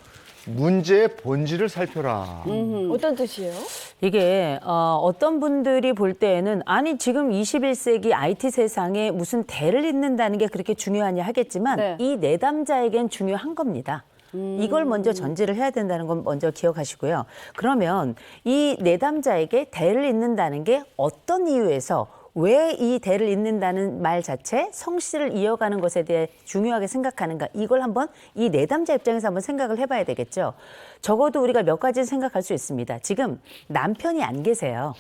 문제의 본질을 살펴라. 어떤 뜻이에요? 이게 어떤 분들이 볼 때에는 아니 지금 21세기 IT 세상에 무슨 대를 잇는다는 게 그렇게 중요하냐 하겠지만 네. 이 내담자에겐 중요한 겁니다. 이걸 먼저 전제를 해야 된다는 건 먼저 기억하시고요. 그러면 이 내담자에게 대를 잇는다는 게 어떤 이유에서 왜 이 대를 잇는다는 말 자체 성씨를 이어가는 것에 대해 중요하게 생각하는가 이걸 한번 이 내담자 입장에서 한번 생각을 해봐야 되겠죠. 적어도 우리가 몇 가지 생각할 수 있습니다. 지금 남편이 안 계세요.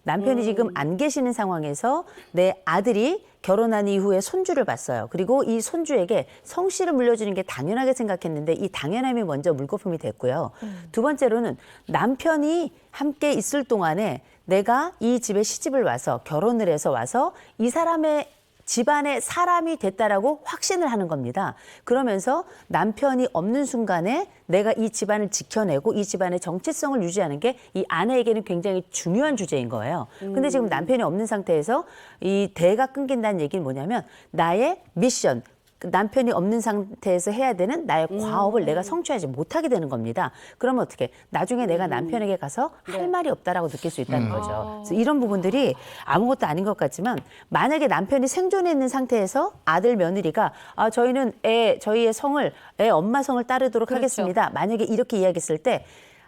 남편이 지금 안 계시는 상황에서 내 아들이 결혼한 이후에 손주를 봤어요. 그리고 이 손주에게 성씨를 물려주는 게 당연하게 생각했는데 이 당연함이 먼저 물거품이 됐고요. 두 번째로는 남편이 함께 있을 동안에 내가 이 집에 시집을 와서 결혼을 해서 와서 이 사람의 집안의 사람이 됐다라고 확신을 하는 겁니다. 그러면서 남편이 없는 순간에 내가 이 집안을 지켜내고 이 집안의 정체성을 유지하는 게 이 아내에게는 굉장히 중요한 주제인 거예요. 근데 지금 남편이 없는 상태에서 이 대가 끊긴다는 얘기는 뭐냐면 나의 미션, 남편이 없는 상태에서 해야 되는 나의 과업을 내가 성취하지 못하게 되는 겁니다. 그러면 어떻게? 나중에 내가 남편에게 가서 할 말이 없다라고 느낄 수 있다는 거죠. 그래서 이런 부분들이 아무것도 아닌 것 같지만 만약에 남편이 생존해 있는 상태에서 아들 며느리가 저희는 저희의 성을 엄마 성을 따르도록 하겠습니다. 만약에 이렇게 이야기했을 때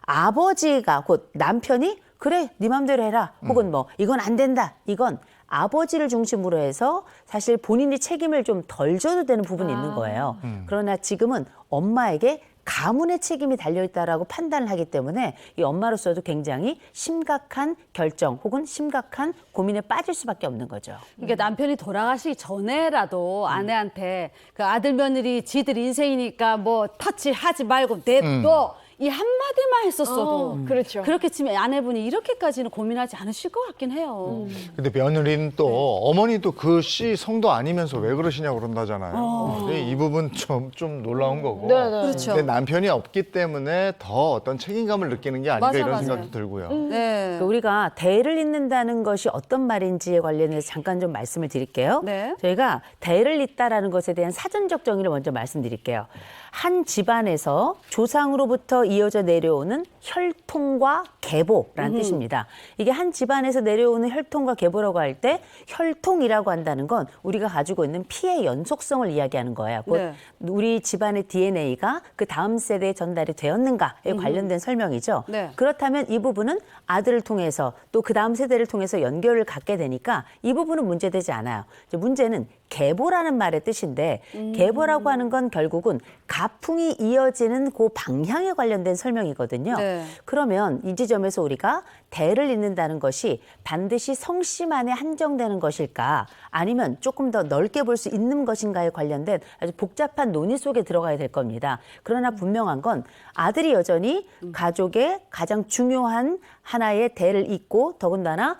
아버지가 곧 남편이 그래 네 맘대로 해라 혹은 뭐 이건 안 된다 이건 아버지를 중심으로 해서 사실 본인이 책임을 좀 덜 져도 되는 부분이 있는 거예요. 그러나 지금은 엄마에게 가문의 책임이 달려있다라고 판단을 하기 때문에 이 엄마로서도 굉장히 심각한 결정 혹은 심각한 고민에 빠질 수밖에 없는 거죠. 이게 남편이 돌아가시기 전에라도 아내한테 그 아들 며느리 지들 인생이니까 뭐 터치하지 말고 냅둬 이 한마디만 했었어도 그렇죠. 그렇게 치면 아내분이 이렇게까지는 고민하지 않으실 것 같긴 해요. 근데 며느리는 또 어머니도 그 씨 성도 아니면서 왜 그러시냐고 그런다잖아요. 근데 이 부분 좀 놀라운 거고. 그렇죠. 근데 남편이 없기 때문에 더 어떤 책임감을 느끼는 게 아닌가 맞아, 이런 맞아요. 생각도 들고요. 네. 그러니까 우리가 대를 잇는다는 것이 어떤 말인지에 관련해서 잠깐 좀 말씀을 드릴게요. 네. 저희가 대를 잇다라는 것에 대한 사전적 정의를 먼저 말씀드릴게요. 한 집안에서 조상으로부터 이어져 내려오는 혈통과 계보라는 뜻입니다. 이게 한 집안에서 내려오는 혈통과 계보라고 할 때 혈통이라고 한다는 건 우리가 가지고 있는 피의 연속성을 이야기하는 거예요. 곧 네. 우리 집안의 DNA가 그 다음 세대에 전달이 되었는가에 관련된 설명이죠. 네. 그렇다면 이 부분은 아들을 통해서 또 그 다음 세대를 통해서 연결을 갖게 되니까 이 부분은 문제되지 않아요. 이제 문제는 계보라는 말의 뜻인데 계보라고 하는 건 결국은 가풍이 이어지는 그 방향에 관련된 설명이거든요. 네. 그러면 이 지점에서 우리가 대를 잇는다는 것이 반드시 성씨만에 한정되는 것일까 아니면 조금 더 넓게 볼 수 있는 것인가에 관련된 아주 복잡한 논의 속에 들어가야 될 겁니다. 그러나 분명한 건 아들이 여전히 가족의 가장 중요한 하나의 대를 잇고 더군다나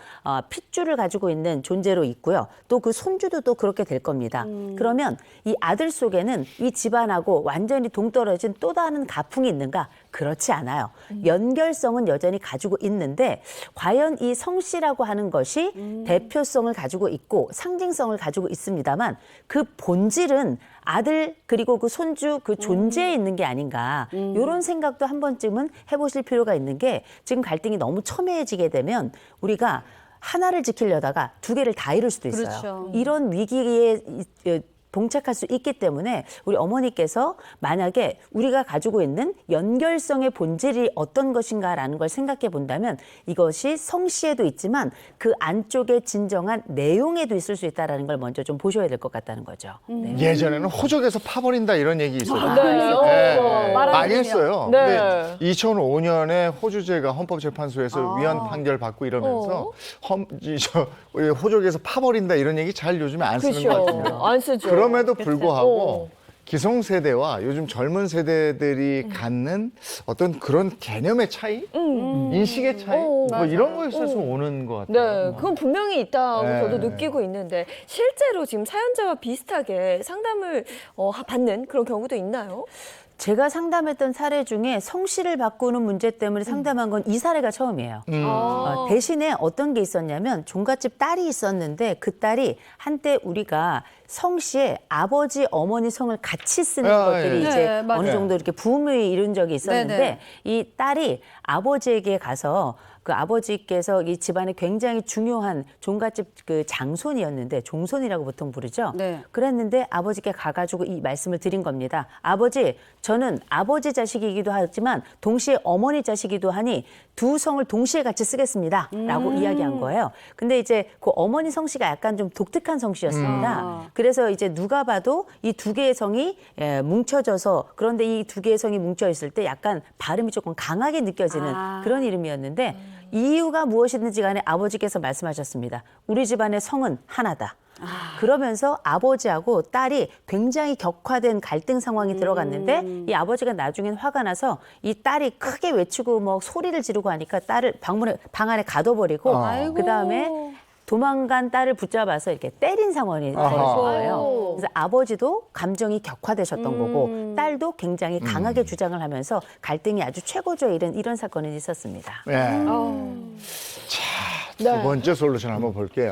핏줄을 가지고 있는 존재로 있고요. 또 그 손주도 또 그렇게 될 겁니다. 그러면 이 아들 속에는 이 집안하고 완전히 동떨어진 또 다른 가풍이 있는가? 그렇지 않아요. 연결성은 여전히 가지고 있는데 과연 이 성씨라고 하는 것이 대표성을 가지고 있고 상징성을 가지고 있습니다만 그 본질은 아들 그리고 그 손주 그 존재에 있는 게 아닌가 이런 생각도 한 번쯤은 해보실 필요가 있는 게 지금 갈등이 너무 첨예해지게 되면 우리가 하나를 지키려다가 두 개를 다 잃을 수도 있어요. 그렇죠. 이런 위기에 봉착할 수 있기 때문에 우리 어머니께서 만약에 우리가 가지고 있는 연결성의 본질이 어떤 것인가라는 걸 생각해 본다면 이것이 성씨에도 있지만 그 안쪽에 진정한 내용에도 있을 수 있다는 걸 먼저 좀 보셔야 될 것 같다는 거죠. 네. 예전에는 호적에서 파버린다 이런 얘기 있었거든요. 네. 많이 했어요. 네. 근데 2005년에 호주제가 헌법재판소에서 위헌 판결 받고 이러면서 호적에서 파버린다 이런 얘기 잘 요즘에 안 쓰는 것 같아요. 그렇죠. 안 쓰죠. 그럼에도 불구하고 기성세대와 요즘 젊은 세대들이 갖는 어떤 그런 개념의 차이, 인식의 차이, 뭐 이런 거에 있어서 오는 것 같아요. 네, 그건 분명히 있다고 네. 저도 느끼고 있는데 실제로 지금 사연자와 비슷하게 상담을 받는 그런 경우도 있나요? 제가 상담했던 사례 중에 성씨를 바꾸는 문제 때문에 상담한 건 이 사례가 처음이에요. 대신에 어떤 게 있었냐면 종갓집 딸이 있었는데 그 딸이 한때 우리가 성씨에 아버지, 어머니 성을 같이 쓰는 것들이 예. 이제 네, 맞아요. 어느 정도 이렇게 붐을 이룬 적이 있었는데 네네. 이 딸이 아버지에게 가서 그 아버지께서 이 집안에 굉장히 중요한 종갓집 그 장손이었는데 종손이라고 보통 부르죠. 네. 그랬는데 아버지께 가가지고 이 말씀을 드린 겁니다. 아버지, 저는 아버지 자식이기도 하지만 동시에 어머니 자식이기도 하니 두 성을 동시에 같이 쓰겠습니다. 라고 이야기한 거예요. 근데 이제 그 어머니 성씨가 약간 좀 독특한 성씨였습니다. 그래서 이제 누가 봐도 이 두 개의 성이 뭉쳐져서 그런데 이 두 개의 성이 뭉쳐 있을 때 약간 발음이 조금 강하게 느껴지는 그런 이름이었는데 이유가 무엇이든지 간에 아버지께서 말씀하셨습니다. 우리 집안의 성은 하나다. 그러면서 아버지하고 딸이 굉장히 격화된 갈등 상황이 들어갔는데 이 아버지가 나중엔 화가 나서 이 딸이 크게 외치고 뭐 소리를 지르고 하니까 딸을 방 안에 가둬버리고 그다음에 도망간 딸을 붙잡아서 이렇게 때린 상황이 벌어진 거예요. 그래서 아버지도 감정이 격화되셨던 거고 딸도 굉장히 강하게 주장을 하면서 갈등이 아주 최고조에 이른 이런 사건이 있었습니다. 네. 자, 두 번째 솔루션 한번 볼게요.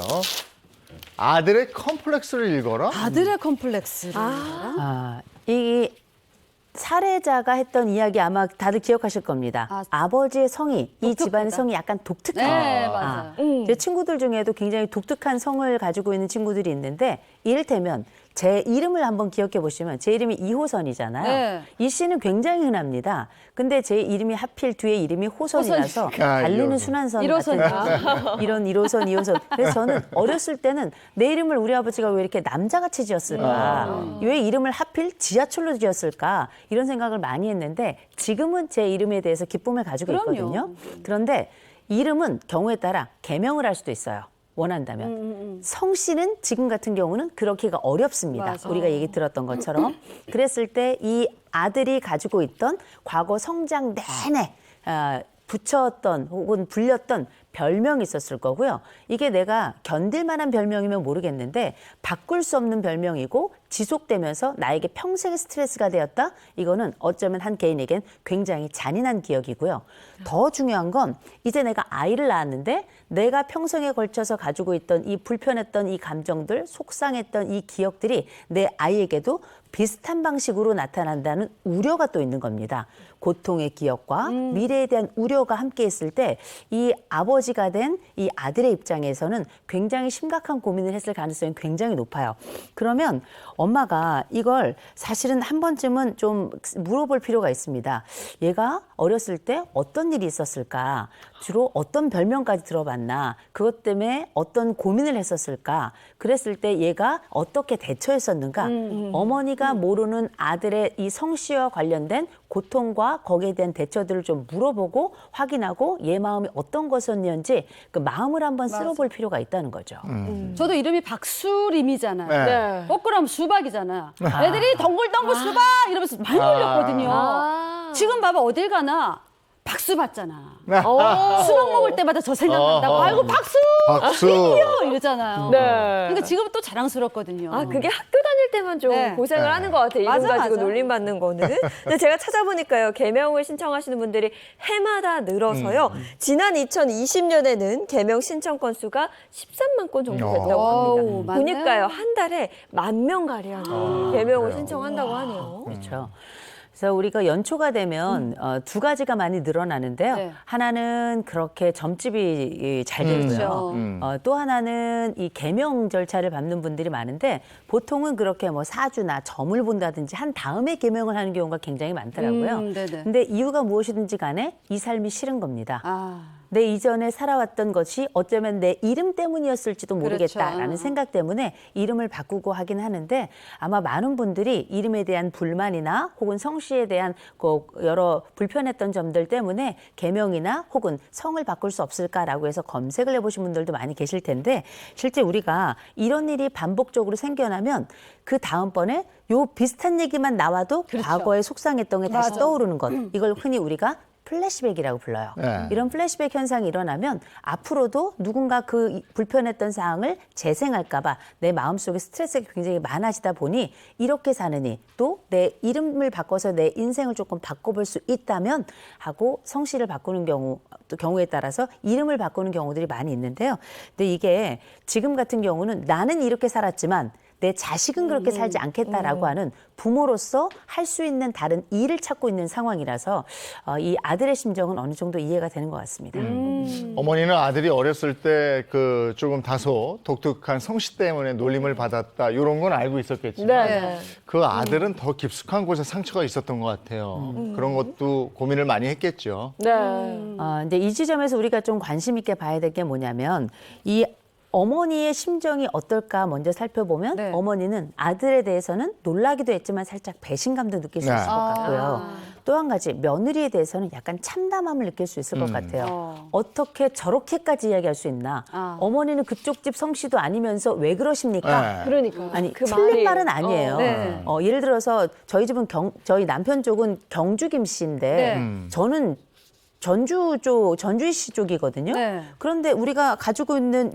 아들의 컴플렉스를 읽어라. 아들의 컴플렉스를. 이 사례자가 했던 이야기 아마 다들 기억하실 겁니다. 아버지의 성이 이 집안의 성이 약간 독특해요. 네, 맞아요. 제 친구들 중에도 굉장히 독특한 성을 가지고 있는 친구들이 있는데 이를테면 제 이름을 한번 기억해 보시면 제 이름이 이호선이잖아요. 네. 이 씨는 굉장히 흔합니다. 근데 제 이름이 하필 뒤에 이름이 호선이라서 달리는 이호선. 순환선 같은 이런 1호선, 2호선. 그래서 저는 어렸을 때는 내 이름을 우리 아버지가 왜 이렇게 남자같이 지었을까? 왜 이름을 하필 지하철로 지었을까? 이런 생각을 많이 했는데 지금은 제 이름에 대해서 기쁨을 가지고 있거든요. 그런데 이름은 경우에 따라 개명을 할 수도 있어요. 원한다면. 성씨는 지금 같은 경우는 그렇기가 어렵습니다. 맞아. 우리가 얘기 들었던 것처럼. 그랬을 때 이 아들이 가지고 있던 과거 성장 내내 붙였던 혹은 불렸던 별명이 있었을 거고요. 이게 내가 견딜 만한 별명이면 모르겠는데 바꿀 수 없는 별명이고 지속되면서 나에게 평생의 스트레스가 되었다? 이거는 어쩌면 한 개인에겐 굉장히 잔인한 기억이고요. 더 중요한 건 이제 내가 아이를 낳았는데 내가 평생에 걸쳐서 가지고 있던 이 불편했던 이 감정들, 속상했던 이 기억들이 내 아이에게도 비슷한 방식으로 나타난다는 우려가 또 있는 겁니다. 고통의 기억과 미래에 대한 우려가 함께 있을 때 이 아버지가 된 이 아들의 입장에서는 굉장히 심각한 고민을 했을 가능성이 굉장히 높아요. 그러면 엄마가 이걸 사실은 한 번쯤은 좀 물어볼 필요가 있습니다. 얘가 어렸을 때 어떤 일이 있었을까? 주로 어떤 별명까지 들어봤나? 그것 때문에 어떤 고민을 했었을까? 그랬을 때 얘가 어떻게 대처했었는가? 어머니가 모르는 아들의 이 성씨와 관련된 고통과 거기에 대한 대처들을 좀 물어보고 확인하고 얘 마음이 어떤 것이었는지 그 마음을 한번 쓸어볼 필요가 있다는 거죠. 저도 이름이 박수림이잖아요. 네. 거꾸로 하면 수박이잖아요. 애들이 덩글덩글 수박 이러면서 많이 놀렸거든요. 지금 봐봐 어딜 가나 박수 받잖아. 수박 먹을 때마다 저 생각난다고. 어허. 아이고 박수! 박수. 이러잖아요. 네. 그러니까 지금은 또 자랑스럽거든요. 아, 그게 학교 다닐 때만 좀 네. 고생을 네. 하는 것 같아요. 이름 맞아, 가지고 맞아. 놀림받는 거는. 근데 제가 찾아보니까요. 개명을 신청하시는 분들이 해마다 늘어서요. 지난 2020년에는 개명 신청 건수가 13만 건 정도 됐다고 어우, 합니다. 많네. 보니까요. 한 달에 10,000명가량이 개명을 신청한다고 하네요. 그렇죠. 그래서 우리가 연초가 되면 두 가지가 많이 늘어나는데요. 네. 하나는 그렇게 점집이 잘 되고요. 그렇죠. 또 하나는 이 개명 절차를 밟는 분들이 많은데 보통은 그렇게 뭐 사주나 점을 본다든지 한 다음에 개명을 하는 경우가 굉장히 많더라고요. 네네. 근데 이유가 무엇이든지 간에 이 삶이 싫은 겁니다. 아, 내 이전에 살아왔던 것이 어쩌면 내 이름 때문이었을지도 모르겠다라는 그렇죠. 생각 때문에 이름을 바꾸고 하긴 하는데 아마 많은 분들이 이름에 대한 불만이나 혹은 성씨에 대한 여러 불편했던 점들 때문에 개명이나 혹은 성을 바꿀 수 없을까라고 해서 검색을 해보신 분들도 많이 계실 텐데 실제 우리가 이런 일이 반복적으로 생겨나면 그 다음번에 요 비슷한 얘기만 나와도 과거에 속상했던 게 다시 맞아. 떠오르는 것. 이걸 흔히 우리가 플래시백이라고 불러요. 네. 이런 플래시백 현상이 일어나면 앞으로도 누군가 그 불편했던 사항을 재생할까 봐 내 마음속에 스트레스가 굉장히 많아지다 보니 이렇게 사느니 또 내 이름을 바꿔서 내 인생을 조금 바꿔볼 수 있다면 하고 성씨를 바꾸는 경우 또 경우에 따라서 이름을 바꾸는 경우들이 많이 있는데요. 근데 이게 지금 같은 경우는 나는 이렇게 살았지만 내 자식은 그렇게 살지 않겠다라고 하는 부모로서 할 수 있는 다른 일을 찾고 있는 상황이라서 이 아들의 심정은 어느 정도 이해가 되는 것 같습니다. 어머니는 아들이 어렸을 때 그 조금 다소 독특한 성씨 때문에 놀림을 받았다 이런 건 알고 있었겠지만 네. 그 아들은 더 깊숙한 곳에 상처가 있었던 것 같아요. 그런 것도 고민을 많이 했겠죠. 네. 근데 이 지점에서 우리가 좀 관심 있게 봐야 될 게 뭐냐면 이 어머니의 심정이 어떨까 먼저 살펴보면 네. 어머니는 아들에 대해서는 놀라기도 했지만 살짝 배신감도 느낄 수 네. 있을 것 같고요. 또 한 가지 며느리에 대해서는 약간 참담함을 느낄 수 있을 것 같아요. 어떻게 저렇게까지 이야기할 수 있나. 어머니는 그쪽 집 성씨도 아니면서 왜 그러십니까? 네. 그러니까. 아니 그 틀린 말이. 말은 아니에요. 네. 예를 들어서 저희 집은 저희 남편 쪽은 경주 김씨인데 네. 저는 전주시 쪽이거든요. 네. 그런데 우리가 가지고 있는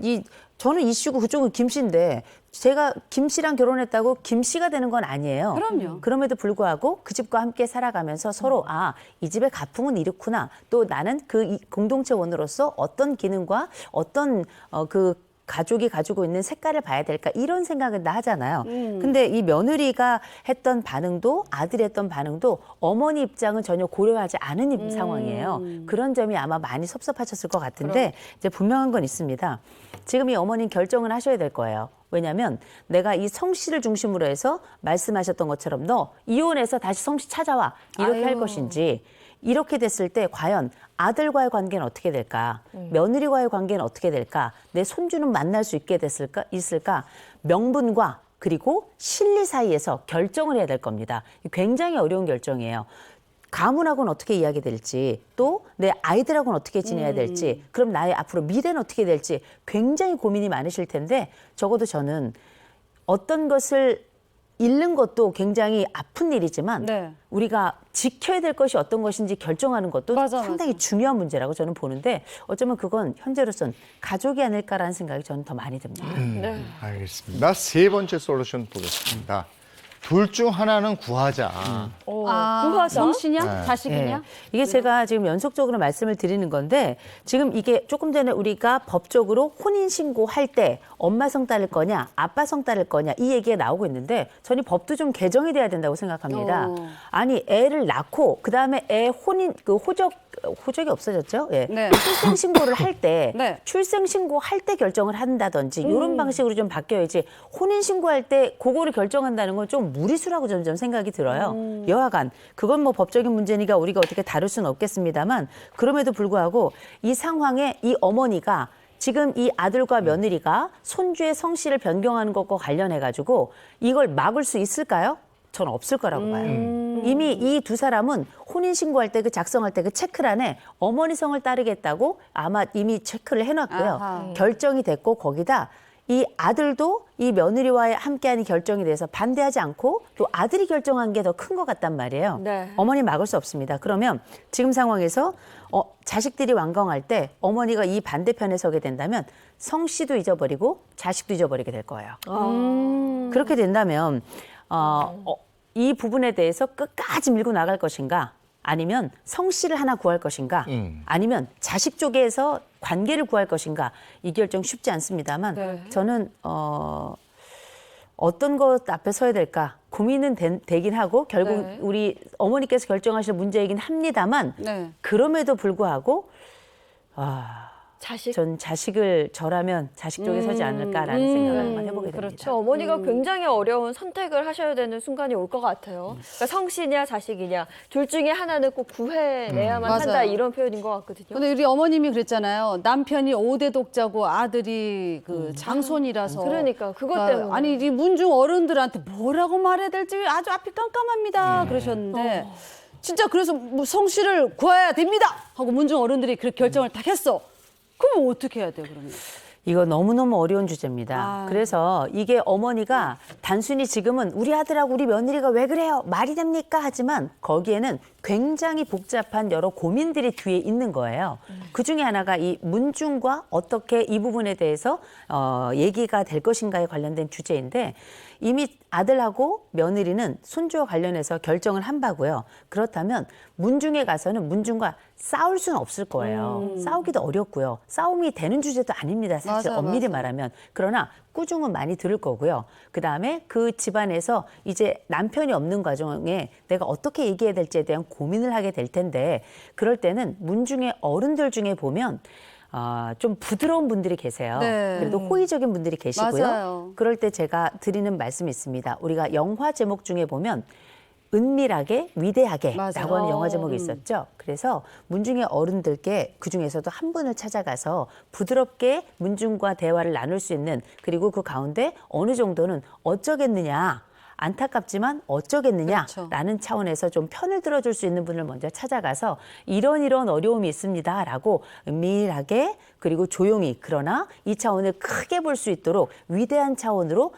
저는 이씨고 그쪽은 김씨인데 제가 김씨랑 결혼했다고 김씨가 되는 건 아니에요. 그럼요. 그럼에도 불구하고 그 집과 함께 살아가면서 서로 이 집의 가풍은 이렇구나. 또 나는 그 공동체원으로서 어떤 기능과 어떤 그 가족이 가지고 있는 색깔을 봐야 될까 이런 생각을 다 하잖아요. 근데 이 며느리가 했던 반응도 아들이 했던 반응도 어머니 입장을 전혀 고려하지 않은 상황이에요. 그런 점이 아마 많이 섭섭하셨을 것 같은데 이제 분명한 건 있습니다. 지금 이 어머니는 결정을 하셔야 될 거예요. 왜냐하면 내가 이 성씨를 중심으로 해서 말씀하셨던 것처럼 너 이혼해서 다시 성씨 찾아와 이렇게 할 것인지 이렇게 됐을 때 과연 아들과의 관계는 어떻게 될까? 며느리와의 관계는 어떻게 될까? 내 손주는 만날 수 있게 있을까? 명분과 그리고 실리 사이에서 결정을 해야 될 겁니다. 굉장히 어려운 결정이에요. 가문하고는 어떻게 이야기될지 또 내 아이들하고는 어떻게 지내야 될지 그럼 나의 앞으로 미래는 어떻게 될지 굉장히 고민이 많으실 텐데 적어도 저는 어떤 것을 잃는 것도 굉장히 아픈 일이지만 네. 우리가 지켜야 될 것이 어떤 것인지 결정하는 것도 맞아, 상당히 중요한 문제라고 저는 보는데 어쩌면 그건 현재로선 가족이 아닐까라는 생각이 저는 더 많이 듭니다. 알겠습니다. 세 번째 솔루션 보겠습니다. 둘 중 하나는 구하자. 구하자? 성씨냐? 자식이냐? 네. 이게 제가 지금 연속적으로 말씀을 드리는 건데 지금 이게 조금 전에 우리가 법적으로 혼인신고할 때 엄마 성 따를 거냐 아빠 성 따를 거냐 이 얘기가 나오고 있는데 저는 법도 좀 개정이 돼야 된다고 생각합니다. 아니 애를 낳고 그다음에 애 혼인 호적이 없어졌죠? 예. 네. 출생신고를 할 때 네. 출생신고할 때 결정을 한다든지 이런 방식으로 좀 바뀌어야지 혼인신고할 때 그거를 결정한다는 건 좀 무리수라고 점점 생각이 들어요. 여하간 그건 뭐 법적인 문제니까 우리가 어떻게 다룰 수는 없겠습니다만 그럼에도 불구하고 이 상황에 이 어머니가 지금 이 아들과 며느리가 손주의 성씨를 변경하는 것과 관련해가지고 이걸 막을 수 있을까요? 저는 없을 거라고 봐요. 이미 이 두 사람은 혼인신고할 때 그 작성할 때 그 체크란에 어머니 성을 따르겠다고 아마 이미 체크를 해놨고요. 아하. 결정이 됐고 거기다 이 아들도 이 며느리와 함께하는 결정에 대해서 반대하지 않고 또 아들이 결정한 게 더 큰 것 같단 말이에요. 네. 어머니 막을 수 없습니다. 그러면 지금 상황에서 자식들이 완강할 때 어머니가 이 반대편에 서게 된다면 성씨도 잊어버리고 자식도 잊어버리게 될 거예요. 그렇게 된다면 이 부분에 대해서 끝까지 밀고 나갈 것인가, 아니면 성씨를 하나 구할 것인가, 아니면 자식 쪽에서 관계를 구할 것인가, 이 결정 쉽지 않습니다만 네. 저는 어떤 것 앞에 서야 될까 고민은 되긴 하고 결국 네. 우리 어머니께서 결정하실 문제이긴 합니다만 네. 그럼에도 불구하고 자식. 전 자식을 저라면 자식 쪽에 서지 않을까라는 생각을 한번 해보게 됩니다. 그렇죠. 어머니가 굉장히 어려운 선택을 하셔야 되는 순간이 올 것 같아요. 그러니까 성씨냐 자식이냐 둘 중에 하나는 꼭 구해내야만 맞아요. 한다 이런 표현인 것 같거든요. 근데 우리 어머님이 그랬잖아요. 남편이 5대 독자고 아들이 그 장손이라서. 그러니까 그것 때문에. 아니 이 문중 어른들한테 뭐라고 말해야 될지 아주 앞이 깜깜합니다. 그러셨는데 진짜 그래서 뭐 성씨를 구해야 됩니다 하고 문중 어른들이 그렇게 결정을 딱 했어. 그럼 어떻게 해야 돼요, 그러면? 이거 너무너무 어려운 주제입니다. 그래서 이게 어머니가 단순히 지금은 우리 아들하고 우리 며느리가 왜 그래요? 말이 됩니까? 하지만 거기에는 굉장히 복잡한 여러 고민들이 뒤에 있는 거예요. 그중에 하나가 이 문중과 어떻게 이 부분에 대해서 얘기가 될 것인가에 관련된 주제인데 이미 아들하고 며느리는 손주와 관련해서 결정을 한 바고요. 그렇다면 문중에 가서는 문중과 싸울 수는 없을 거예요. 싸우기도 어렵고요. 싸움이 되는 주제도 아닙니다. 사실 맞아, 엄밀히 맞아. 말하면. 그러나 꾸중은 많이 들을 거고요. 그다음에 그 집안에서 이제 남편이 없는 과정에 내가 어떻게 얘기해야 될지에 대한 고민을 하게 될 텐데 그럴 때는 문중의 어른들 중에 보면 좀 부드러운 분들이 계세요. 네. 그래도 호의적인 분들이 계시고요. 맞아요. 그럴 때 제가 드리는 말씀이 있습니다. 우리가 영화 제목 중에 보면 은밀하게 위대하게 맞아요. 라고 하는 영화 제목이 있었죠. 그래서 문중의 어른들께 그중에서도 한 분을 찾아가서 부드럽게 문중과 대화를 나눌 수 있는, 그리고 그 가운데 어느 정도는 어쩌겠느냐, 안타깝지만 어쩌겠느냐라는 차원에서 좀 편을 들어줄 수 있는 분을 먼저 찾아가서 이런 어려움이 있습니다라고 은밀하게 그리고 조용히, 그러나 이 차원을 크게 볼 수 있도록 위대한 차원으로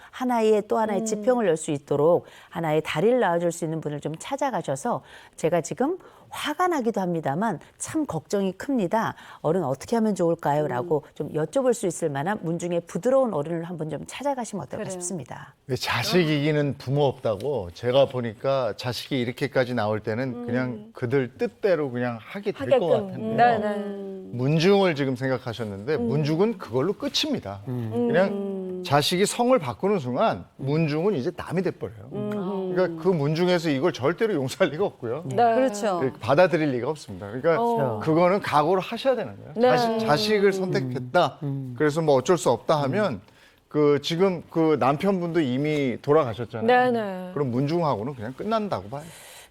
또 하나의 지평을 열 수 있도록 하나의 다리를 놔줄 수 있는 분을 좀 찾아가셔서, 제가 지금 화가 나기도 합니다만 참 걱정이 큽니다. 어른 어떻게 하면 좋을까요? 라고 좀 여쭤볼 수 있을 만한 문중의 부드러운 어른을 한번 좀 찾아가시면 어떨까 싶습니다. 자식 이기는 부모 없다고 제가 보니까 자식이 이렇게까지 나올 때는 그냥 그들 뜻대로 그냥 하게 될 것 같은데요. 네네. 문중을 지금 생각하셨는데 문중은 그걸로 끝입니다. 그냥 자식이 성을 바꾸는 순간 문중은 이제 남이 돼버려요. 그러니까 그 문중에서 이걸 절대로 용서할 리가 없고요. 네. 그렇죠. 받아들일 리가 없습니다. 그러니까 그거는 각오를 하셔야 되는 거예요. 네. 자식을 선택했다. 그래서 뭐 어쩔 수 없다 하면 지금 그 남편분도 이미 돌아가셨잖아요. 네네. 그럼 문중하고는 그냥 끝난다고 봐요.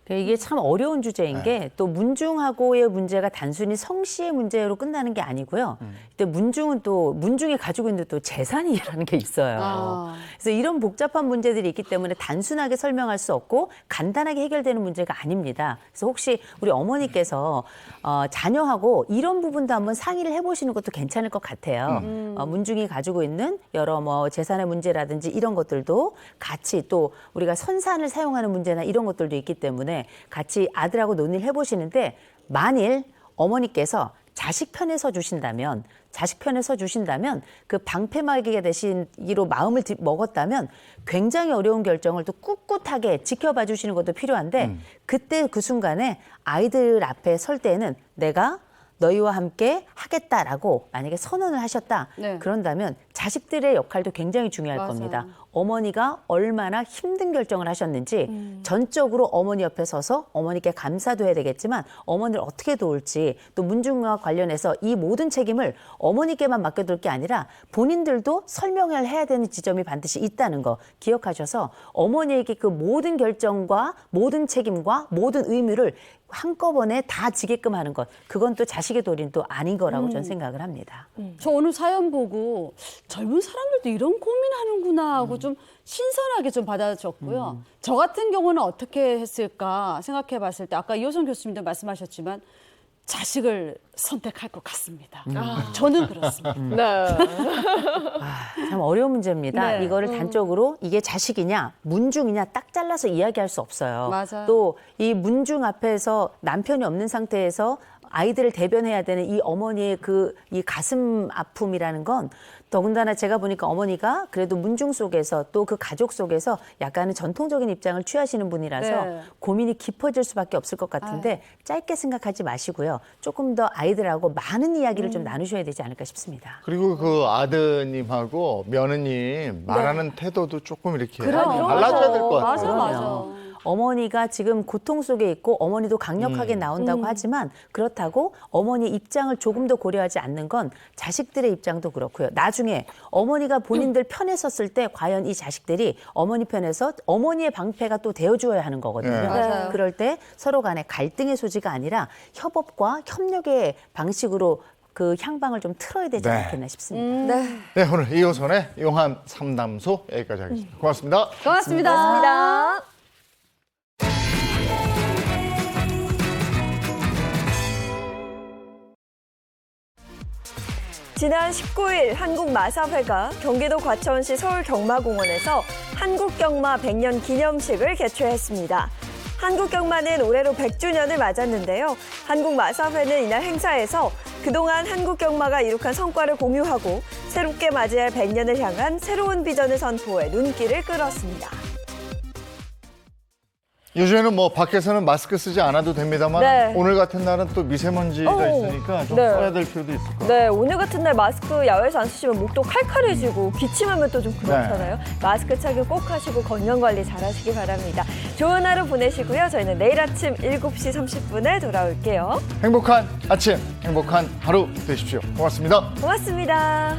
이게 참 어려운 주제인 게 또 문중하고의 문제가 단순히 성씨의 문제로 끝나는 게 아니고요. 근데 문중이 가지고 있는 또 재산이라는 게 있어요. 그래서 이런 복잡한 문제들이 있기 때문에 단순하게 설명할 수 없고 간단하게 해결되는 문제가 아닙니다. 그래서 혹시 우리 어머니께서 자녀하고 이런 부분도 한번 상의를 해보시는 것도 괜찮을 것 같아요. 문중이 가지고 있는 여러 재산의 문제라든지 이런 것들도 같이, 또 우리가 선산을 사용하는 문제나 이런 것들도 있기 때문에 같이 아들하고 논의를 해보시는데, 만일 어머니께서 자식 편에 서 주신다면 그 방패막이가 되시기로 마음을 먹었다면 굉장히 어려운 결정을 또 꿋꿋하게 지켜봐 주시는 것도 필요한데, 그때 그 순간에 아이들 앞에 설 때에는 내가 너희와 함께 하겠다라고 만약에 선언을 하셨다. 네. 그런다면 자식들의 역할도 굉장히 중요할 맞아요. 겁니다. 어머니가 얼마나 힘든 결정을 하셨는지 전적으로 어머니 옆에 서서 어머니께 감사도 해야 되겠지만 어머니를 어떻게 도울지, 또 문중과 관련해서 이 모든 책임을 어머니께만 맡겨둘 게 아니라 본인들도 설명을 해야 되는 지점이 반드시 있다는 거 기억하셔서 어머니에게 그 모든 결정과 모든 책임과 모든 의무를 한꺼번에 다 지게끔 하는 것, 그건 또 자식의 도리는 또 아닌 거라고 저는 생각을 합니다. 저 오늘 사연 보고 젊은 사람들도 이런 고민하는구나 하고 좀 신선하게 좀 받아줬고요. 저 같은 경우는 어떻게 했을까 생각해 봤을 때 아까 이호선 교수님도 말씀하셨지만 자식을 선택할 것 같습니다. 저는 그렇습니다. 네. 참 어려운 문제입니다. 네. 이거를 단적으로 이게 자식이냐 문중이냐 딱 잘라서 이야기할 수 없어요. 맞아요. 또 이 문중 앞에서 남편이 없는 상태에서 아이들을 대변해야 되는 이 어머니의 이 가슴 아픔이라는 건 더군다나 제가 보니까 어머니가 그래도 문중 속에서 또 그 가족 속에서 약간은 전통적인 입장을 취하시는 분이라서 네. 고민이 깊어질 수밖에 없을 것 같은데 짧게 생각하지 마시고요. 조금 더 아이들하고 많은 이야기를 좀 나누셔야 되지 않을까 싶습니다. 그리고 그 아드님하고 며느님 말하는 태도도 조금 이렇게 그럼요. 달라져야 될 것 맞아, 같아요. 맞아. 어머니가 지금 고통 속에 있고 어머니도 강력하게 나온다고 하지만 그렇다고 어머니 입장을 조금 더 고려하지 않는 건 자식들의 입장도 그렇고요. 나중에 어머니가 본인들 편에 섰을 때 과연 이 자식들이 어머니 편에서 어머니의 방패가 또 되어주어야 하는 거거든요. 네. 맞아요. 그럴 때 서로 간에 갈등의 소지가 아니라 협업과 협력의 방식으로 그 향방을 좀 틀어야 되지 네. 않겠나 싶습니다. 네. 네, 오늘 이호선의 용한 상담소 여기까지 하겠습니다. 고맙습니다. 고맙습니다. 고맙습니다. 지난 19일 한국마사회가 경기도 과천시 서울경마공원에서 한국경마 100년 기념식을 개최했습니다. 한국경마는 올해로 100주년을 맞았는데요. 한국마사회는 이날 행사에서 그동안 한국경마가 이룩한 성과를 공유하고 새롭게 맞이할 100년을 향한 새로운 비전을 선포해 눈길을 끌었습니다. 요즘에는 뭐 밖에서는 마스크 쓰지 않아도 됩니다만 네. 오늘 같은 날은 또 미세먼지가 있으니까 좀 네. 써야 될 필요도 있을 것 같아요. 네, 오늘 같은 날 마스크 야외에서 안 쓰시면 목도 칼칼해지고 기침하면 또 좀 그렇잖아요. 마스크 착용 꼭 하시고 건강 관리 잘 하시기 바랍니다. 좋은 하루 보내시고요. 저희는 내일 아침 7시 30분에 돌아올게요. 행복한 아침, 행복한 하루 되십시오. 고맙습니다. 고맙습니다.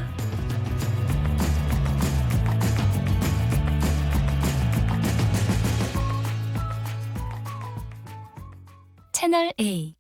채널 A